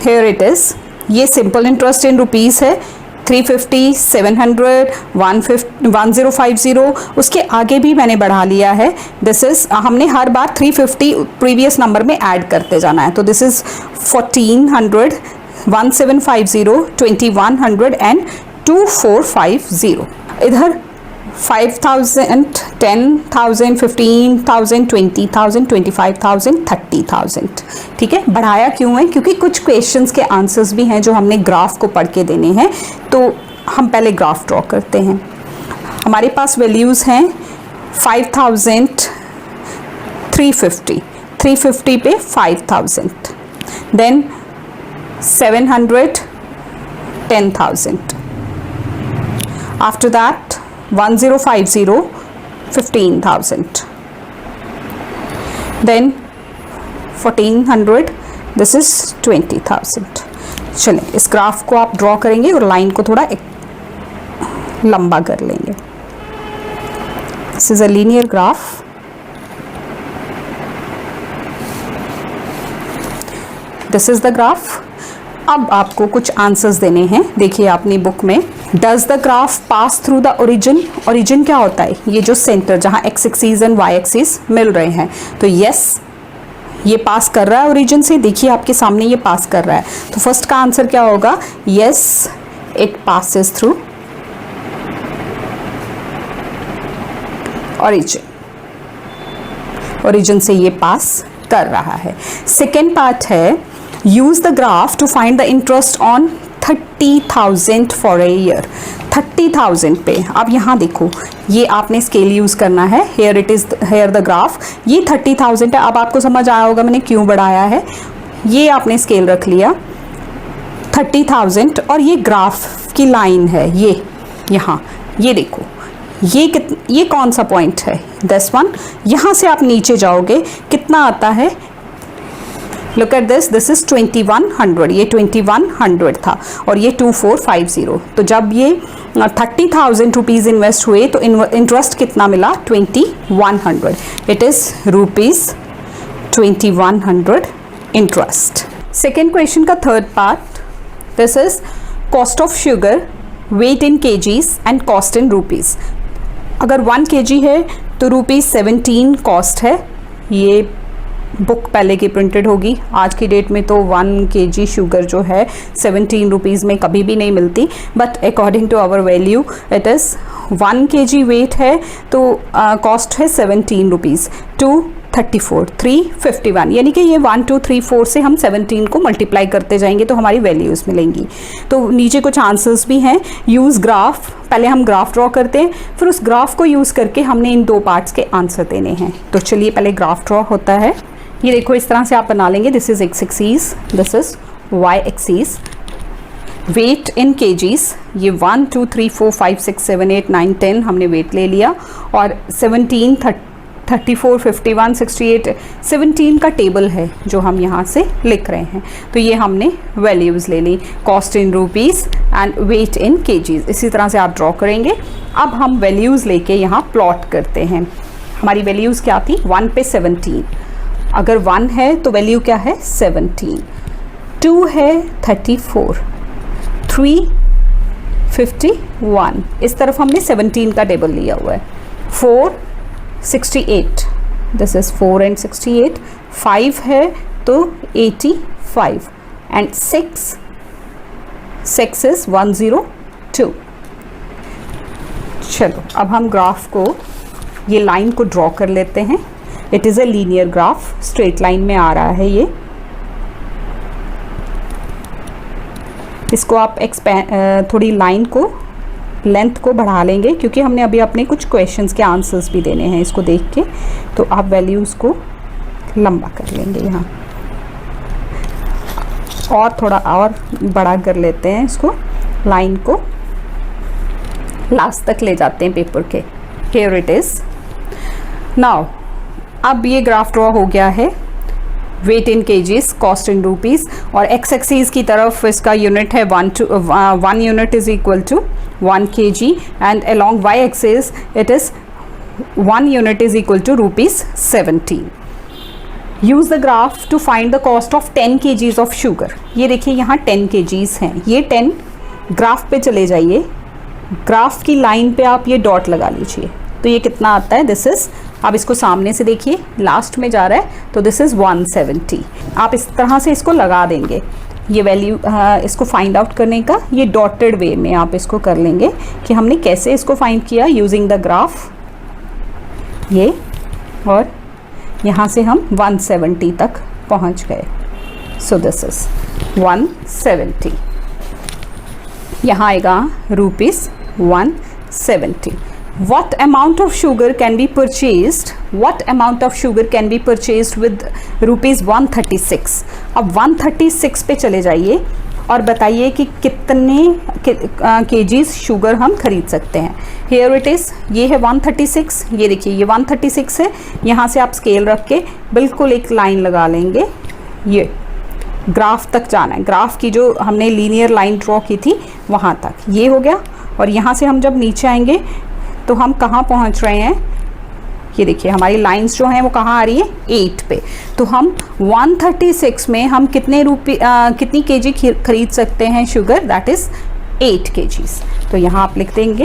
हेयर इट इज़, ये सिंपल इंटरेस्ट इन रुपीज़ है 350, 700, 1050। उसके आगे भी मैंने बढ़ा लिया है। दिस इज़ हमने हर बार 350 प्रीवियस नंबर में ऐड करते जाना है। तो दिस इज़ 1400, 1750, 2100 एंड 2450। इधर 5,000, 10,000, 15,000, 20,000, 25,000, 30,000। ठीक है, बढ़ाया क्यों है? क्योंकि कुछ क्वेश्चंस के आंसर्स भी हैं जो हमने ग्राफ को पढ़ के देने हैं। तो हम पहले ग्राफ ड्रॉ करते हैं। हमारे पास वैल्यूज़ हैं 5,000, 350, 350 पे 5,000, then 700, 10,000, after that 1050, 15,000, then 1400, this is 20,000। चलें, इस ग्राफ को आप ड्रॉ करेंगे और लाइन को थोड़ा लंबा कर लेंगे। This is a linear graph. This is the graph. अब आपको कुछ आंसर्स देने हैं। देखिए अपनी बुक में, does the graph pass through the origin. Origin क्या होता है? ये जो सेंटर जहाँ X axis and Y axis मिल रहे हैं। तो यस, ये पास कर रहा है ओरिजिन से। देखिए आपके सामने ये पास कर रहा है। तो फर्स्ट का आंसर क्या होगा? Yes, it passes through origin. Origin से ये पास कर रहा है। सेकेंड पार्ट है, use the graph to find the interest on 30,000 for a year. 30,000 पे अब यहाँ देखो, ये आपने स्केल यूज़ करना है। Here it is, here the graph. ये 30,000 है। अब आपको समझ आया होगा मैंने क्यों बढ़ाया है। ये आपने स्केल रख लिया 30,000 और ये ग्राफ की लाइन है ये यहाँ। ये देखो, ये कौन सा पॉइंट है? 10 यहाँ से आप नीचे जाओगे कितना आता है? Look at this, this is 2100। ये 2100 था और ये 2450। तो जब ये 30,000 रुपीज़ इन्वेस्ट हुए तो इंटरेस्ट कितना मिला? 2100। It is rupees 2100 interest. Second question का third part, this is cost of sugar, weight in kgs and cost in rupees. अगर 1 kg है तो ₹17 कॉस्ट है। ये बुक पहले की प्रिंटेड होगी। आज की डेट में तो 1 kg शुगर जो है 17 रुपीज़ में कभी भी नहीं मिलती, but according to our value it is 1 kg weight है तो कॉस्ट है 17 रुपीज़। टू 34, 351, यानी कि ये 1 2 3 4 से हम 17 को मल्टीप्लाई करते जाएंगे तो हमारी वैल्यूज़ मिलेंगी। तो नीचे कुछ आंसर्स भी हैं। यूज़ ग्राफ, पहले हम ग्राफ ड्रॉ करते हैं, फिर उस ग्राफ को यूज़ करके हमने इन 2 पार्ट्स के आंसर देने हैं। तो चलिए पहले ग्राफ ड्रॉ होता है। ये देखो इस तरह से आप बना लेंगे। This is x axis, this is y axis. Weight in kgs, ये 1 2 3 4 5 6 7 8 9 10 हमने वेट ले लिया, और 17 34 51 68 17 का टेबल है जो हम यहाँ से लिख रहे हैं। तो ये हमने वैल्यूज़ ले ली, cost in rupees and weight in kgs. इसी तरह से आप ड्रॉ करेंगे। अब हम वैल्यूज़ लेके यहाँ प्लॉट करते हैं। हमारी वैल्यूज़ क्या थी? 1 पे 17, अगर 1 है तो वैल्यू क्या है? 17, 2 है 34, 3 51, इस तरफ हमने 17 का टेबल लिया हुआ है। 4 68, दिस इज़ 4 एंड 68, 5 है तो 85, एंड 6 इज़ 102। चलो अब हम ग्राफ को, ये लाइन को ड्रॉ कर लेते हैं। It is a linear graph, straight line में आ रहा है ये। इसको आप थोड़ी लाइन को, लेंथ को बढ़ा लेंगे क्योंकि हमने अभी अपने कुछ क्वेश्चंस के आंसर्स भी देने हैं इसको देख के। तो आप वैल्यूज़ को लंबा कर लेंगे यहाँ, और थोड़ा और बड़ा कर लेते हैं इसको, लाइन को लास्ट तक ले जाते हैं पेपर के। Here it is now. अब ये ग्राफ ड्रॉ हो गया है। Weight in kgs, cost in rupees, और एक्स एक्सीज की तरफ इसका यूनिट है 1 unit is equal to 1 kg, and along y axis it is 1 unit is equal to ₹17। Use the graph to find the cost of 10 kgs of sugar. ये देखिए यहाँ 10 kgs हैं, ये 10 ग्राफ पे चले जाइए, ग्राफ की लाइन पे आप ये डॉट लगा लीजिए तो ये कितना आता है? दिस इज़, आप इसको सामने से देखिए, लास्ट में जा रहा है तो दिस इज़ 170। आप इस तरह से इसको लगा देंगे, ये वैल्यू इसको फाइंड आउट करने का ये डॉटेड वे में आप इसको कर लेंगे कि हमने कैसे इसको फाइंड किया यूजिंग द ग्राफ। ये, और यहाँ से हम 170 तक पहुँच गए। सो दिस इज़ 170, यहाँ आएगा ₹170। What amount of sugar can be purchased? What amount of sugar can be purchased with ₹136? अब 136 पे चले जाइए और बताइए कि कितने केजीज शुगर हम खरीद सकते हैं। Here it is, ये है 136, ये देखिए ये 136 है। यहाँ से आप स्केल रख के बिल्कुल एक लाइन लगा लेंगे, ये ग्राफ तक जाना है, ग्राफ की जो हमने लीनियर लाइन ड्रॉ की थी वहाँ तक, ये हो गया। और यहाँ से हम जब नीचे आएंगे तो हम कहाँ पहुँच रहे हैं? ये देखिए हमारी लाइंस जो हैं वो कहाँ आ रही है? 8 पे। तो हम 136 में हम कितनी केजी खरीद सकते हैं शुगर? That is 8 kgs। तो यहाँ आप लिख देंगे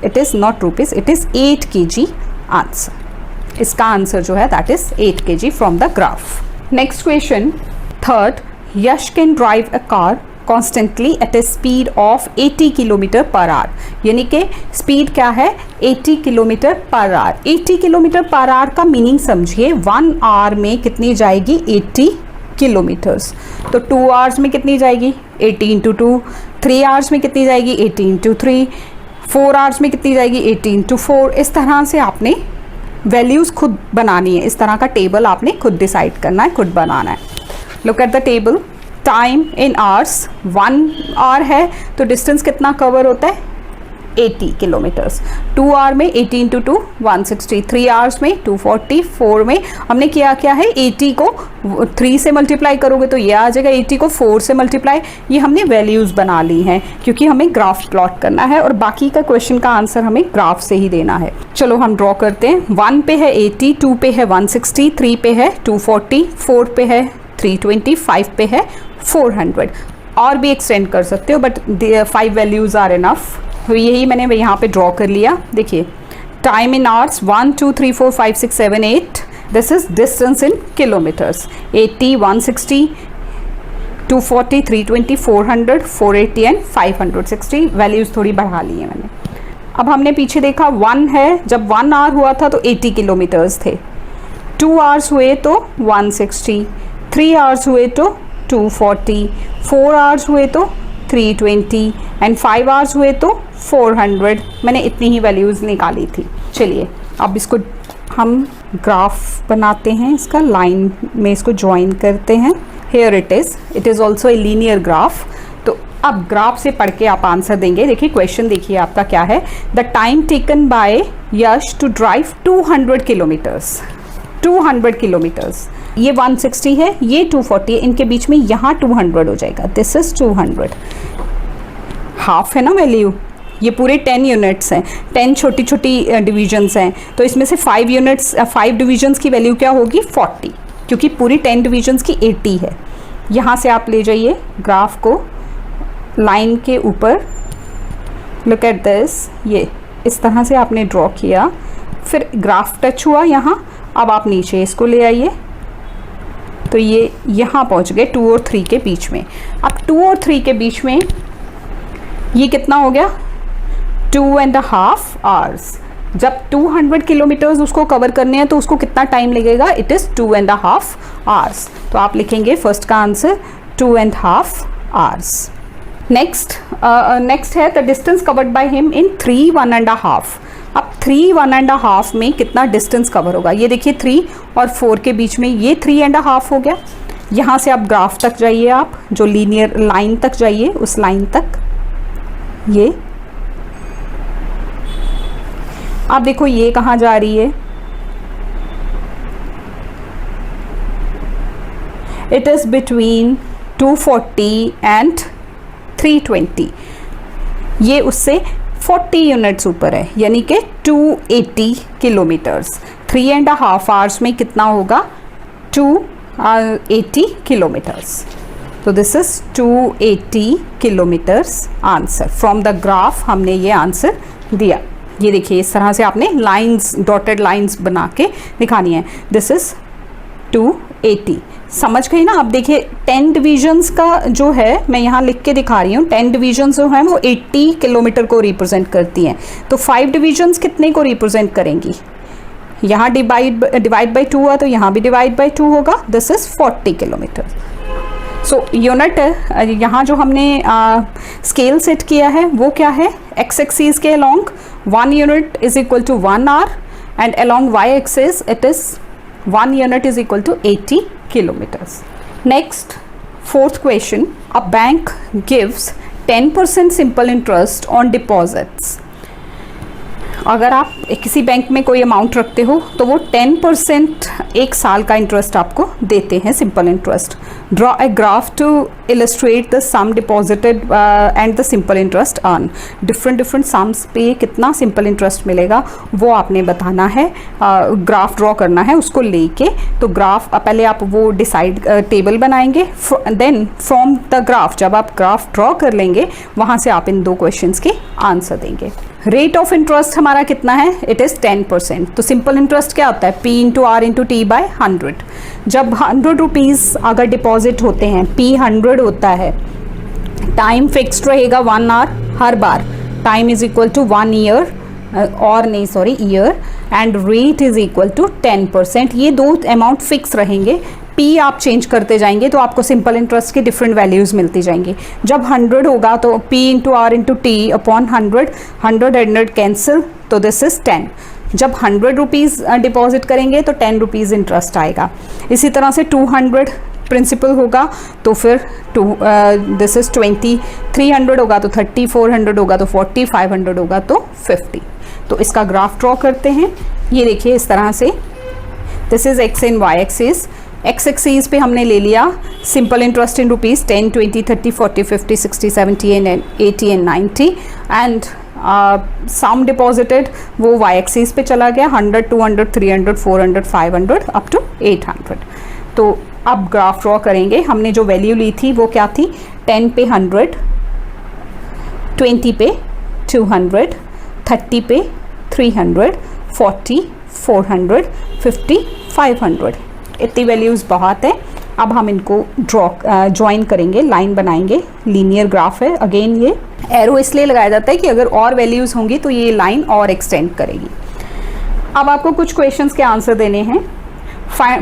it is not rupees, it is 8 kg answer. इसका आंसर जो है that is 8 kg from the graph. Next question, third, Yash can drive a car constantly at a speed of 80 kilometre per hour. यानी कि स्पीड क्या है? 80 kilometre per hour. 80 kilometre per hour का meaning समझिए, 1 our में कितनी जाएगी? 80 किलोमीटर्स। तो 2 आवर्स में कितनी जाएगी? 80 इंटू 2। 3 आवर्स में कितनी जाएगी? 80 इंटू 3। 4 आवर्स में कितनी जाएगी? 80 इंटू 4। इस तरह से आपने वैल्यूज़ खुद बनानी है, इस तरह का टेबल आपने खुद डिसाइड करना है, खुद बनाना है। Look at the table. Time in hours, 1 hour है तो डिस्टेंस कितना कवर होता है? 80 किलोमीटर्स। 2 आवर में 80 इंटू 2 160। 3 आवर्स में 240। 4 में हमने किया क्या है? 80 को 3 से मल्टीप्लाई करोगे तो ये आ जाएगा, 80 को 4 से मल्टीप्लाई। ये हमने वैल्यूज़ बना ली हैं क्योंकि हमें ग्राफ प्लॉट करना है और बाकी का क्वेश्चन का आंसर हमें ग्राफ से ही देना है। चलो हम ड्रॉ करते हैं। 1 पे है 80, 2 पे है 160, 3 पे है 240, 4 पे है 320, 5 पे है 400। और भी एक्सटेंड कर सकते हो बट 5 वैल्यूज़ आर इनफ। तो यही मैंने यहाँ पे ड्रॉ कर लिया। देखिए time in hours 1 2 3 4 5 6 7 8। This is distance in kilometres. 80, 160, 240, 320, 400, 480 and 560। Values थोड़ी बढ़ा ली है मैंने। अब हमने पीछे देखा 1 है, जब 1 आवर हुआ था तो 80 किलोमीटर्स थे, 2 आवर्स हुए तो 160, 3 आवर्स हुए तो 240, 4 आवर्स हुए तो 320 एंड 5 आवर्स हुए तो 400। मैंने इतनी ही वैल्यूज़ निकाली थी। चलिए अब इसको हम ग्राफ बनाते हैं, इसका लाइन में इसको ज्वाइन करते हैं। Here it is also a linear graph. तो अब ग्राफ से पढ़ के आप आंसर देंगे। देखिए क्वेश्चन देखिए आपका क्या है। The time taken by Yash to drive 200 kilometres, 200 kilometres, ये 160 है, ये 240 है, इनके बीच में यहाँ 200 हो जाएगा। दिस इज 200, हाफ है ना वैल्यू, ये पूरे 10 यूनिट्स हैं, 10 छोटी छोटी डिविजन्स हैं, तो इसमें से 5 यूनिट्स 5 डिविजन्स की वैल्यू क्या होगी 40, क्योंकि पूरी 10 डिविजन्स की 80 है। यहाँ से आप ले जाइए ग्राफ को लाइन के ऊपर, लुक एट दिस, ये इस तरह से आपने ड्रॉ किया, फिर ग्राफ टच हुआ यहाँ, अब आप नीचे इसको ले आइए, तो ये यहाँ पहुँच गए 2 और 3 के बीच में। अब 2 और 3 के बीच में ये कितना हो गया 2.5 आवर्स। जब 200 किलोमीटर्स उसको कवर करने हैं तो उसको कितना टाइम लगेगा, इट इज़ 2.5 आवर्स। तो आप लिखेंगे फर्स्ट का आंसर 2.5 आवर्स। नेक्स्ट है the distance covered by him in 3 1.5। अब 3 1.5 में कितना डिस्टेंस कवर होगा, ये देखिए 3 और 4 के बीच में ये 3.5 हो गया। यहाँ से आप ग्राफ तक जाइए, आप जो लीनियर लाइन तक जाइए, उस लाइन तक, ये आप देखो ये कहाँ जा रही है, इट इज़ बिटवीन 240 एंड 320, ये उससे 40 यूनिट्स ऊपर है, यानी कि 280 किलोमीटर्स। 3.5 आवर्स में कितना होगा 280 किलोमीटर्स। तो this is 280 kilometres answer. From the graph हमने ये आंसर दिया। ये देखिए इस तरह से आपने लाइंस, डॉटेड लाइंस बना के दिखानी है। दिस इज 280, समझ गई ना। अब देखिए 10 डिविजन्स का जो है, मैं यहाँ लिख के दिखा रही हूँ, 10 डिविजन्स जो हैं वो 80 किलोमीटर को रिप्रेजेंट करती हैं। तो 5 डिविजन्स कितने को रिप्रेजेंट करेंगी, यहाँ डिवाइड बाई 2 हुआ तो यहाँ भी डिवाइड बाई 2 होगा। This is 40 kilometre. So unit यहाँ जो हमने स्केल सेट किया है वो क्या है, एक्स एक्सिस के along 1 unit is equal to 1 hour and along y axis it is 1 unit is equal to 80 kilometers. Next, fourth question. A bank gives 10% simple interest on deposits. अगर आप किसी bank में कोई अमाउंट रखते हो तो वो 10% एक साल का इंटरेस्ट आपको देते हैं, simple interest. Draw a graph to illustrate the sum deposited and the simple interest earn. Different sums पे कितना सिंपल इंटरेस्ट मिलेगा वो आपने बताना है, ग्राफ ड्रॉ करना है उसको लेके। तो ग्राफ पहले आप वो डिसाइड टेबल बनाएंगे, देन फ्रॉम द ग्राफ, जब आप ग्राफ ड्रॉ कर लेंगे वहाँ से आप इन 2 क्वेश्चंस के आंसर देंगे। रेट ऑफ इंटरेस्ट हमारा कितना है, इट इज़ 10%। तो सिंपल इंटरेस्ट क्या होता है, P into R into T by 100। जब 100 रुपीज़ अगर डिपॉजिट होते हैं, P 100 होता है, टाइम फिक्स्ड रहेगा 1 आवर हर बार, time is equal to 1 year year and rate is equal to 10%। ये 2 अमाउंट फिक्स रहेंगे। P आप चेंज करते जाएंगे तो आपको सिंपल इंटरेस्ट की डिफरेंट वैल्यूज़ मिलती जाएंगी। जब 100 होगा तो P into R into T upon 100 cancel, तो दिस इज़ 10। जब 100 रुपीज़ डिपॉजिट करेंगे तो 10 रुपीज़ इंटरेस्ट आएगा। इसी तरह से 200 प्रिंसिपल होगा तो फिर दिस इज़ 20, 300 होगा तो 30, 400 होगा तो 40, 500 होगा तो 50। तो इसका ग्राफ ड्रॉ करते हैं। ये देखिए इस तरह से, this is x and Y axis. X axis पे हमने ले लिया simple interest in rupees 10, 20, 30, 40, 50, 60, 70 and 80 and 90 and sum deposited वो वाई एक्सिस पे चला गया 100, 200, 300, 400, 500 अप टू 800। तो अब ग्राफ ड्रॉ करेंगे। हमने जो वैल्यू ली थी वो क्या थी, 10 पे 100, 20 पे 200, 30 पे 300, 40, 400, 50, 500। इतनी वैल्यूज़ बहुत है। अब हम इनको ज्वाइन करेंगे, लाइन बनाएंगे, लीनियर ग्राफ है। अगेन ये एरो इसलिए लगाया जाता है कि अगर और वैल्यूज़ होंगी तो ये लाइन और एक्सटेंड करेगी। अब आपको कुछ क्वेश्चंस के आंसर देने हैं।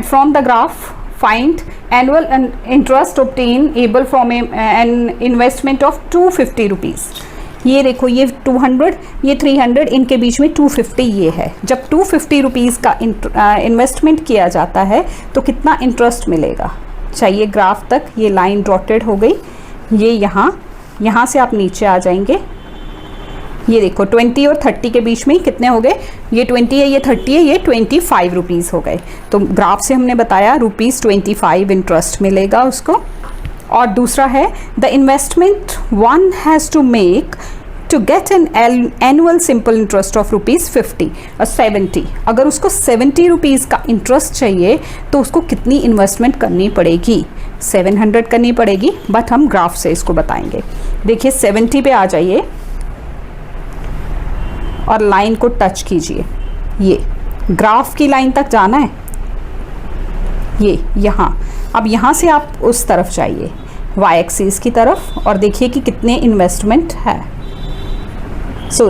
From the graph find annual interest obtain able from an investment of 250 rupees. ये देखो, ये 200, ये 300, इनके बीच में 250 ये है। जब 250 रुपीज़ का इन्वेस्टमेंट किया जाता है तो कितना इंटरेस्ट मिलेगा चाहिए ग्राफ तक। ये लाइन डॉटेड हो गई, ये यहाँ से आप नीचे आ जाएंगे। ये देखो 20 और 30 के बीच में कितने हो गए, ये 20 है, ये 30 है, ये 25 रुपीज़ हो गए। तो ग्राफ से हमने बताया ₹25 इंटरेस्ट मिलेगा उसको। और दूसरा है the investment one has to make to get an annual simple interest of ₹50 और 70। अगर उसको 70 रुपीज़ का इंटरेस्ट चाहिए तो उसको कितनी इन्वेस्टमेंट करनी पड़ेगी, 700 करनी पड़ेगी। बट हम ग्राफ से इसको बताएंगे। देखिए 70 पे आ जाइए और लाइन को टच कीजिए। ये ग्राफ की लाइन तक जाना है, ये यहाँ। अब यहाँ से आप उस तरफ जाइए वाई एक्सिस की तरफ और देखिए कि कितने इन्वेस्टमेंट है। सो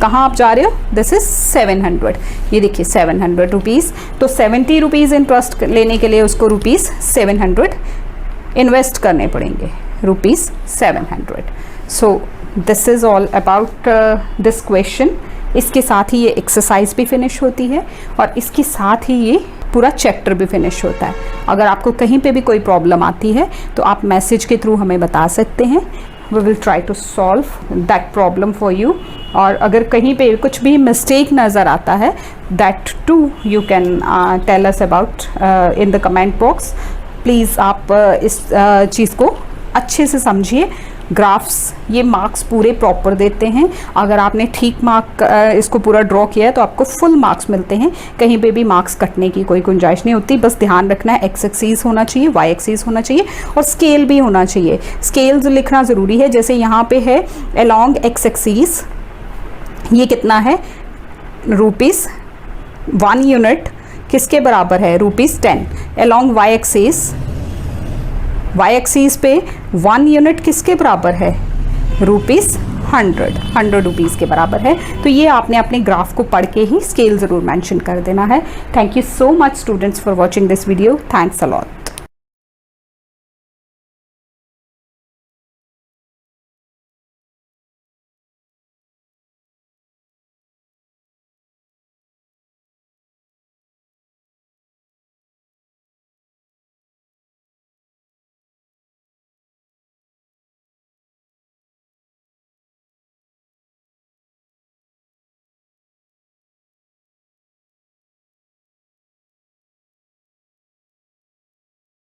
कहाँ आप जा रहे हो, दिस इज 700। ये देखिए 700 रुपीज़। तो 70 रुपीज़ इंटरेस्ट लेने के लिए उसको ₹700 इन्वेस्ट करने पड़ेंगे, ₹700। So this is all about this question. इसके साथ ही ये एक्सरसाइज भी फिनिश होती है और इसके साथ ही ये पूरा चैप्टर भी फिनिश होता है। अगर आपको कहीं पे भी कोई प्रॉब्लम आती है तो आप मैसेज के थ्रू हमें बता सकते हैं। We will try to solve that problem for you. और अगर कहीं पे कुछ भी मिस्टेक नज़र आता है, that too you can tell us about in the comment box. Please आप इस चीज़ को अच्छे से समझिए। ग्राफ्स ये मार्क्स पूरे प्रॉपर देते हैं। अगर आपने ठीक मार्क इसको पूरा ड्रॉ किया है तो आपको फुल मार्क्स मिलते हैं। कहीं पे भी मार्क्स कटने की कोई गुंजाइश नहीं होती। बस ध्यान रखना है एक्स एक्सिस होना चाहिए, वाई एक्सिस होना चाहिए और स्केल भी होना चाहिए। स्केल्स लिखना ज़रूरी है। जैसे यहाँ पे है अलोंग एक्स एक्सिस, ये कितना है, ₹1 यूनिट किसके बराबर है, ₹10। Along y axis, y axis पे 1 यूनिट किसके बराबर है, ₹100 रुपीज़ के बराबर है। तो ये आपने अपने ग्राफ को पढ़ के ही स्केल ज़रूर मेंशन कर देना है। Thank you so much students for watching this video. Thanks a lot.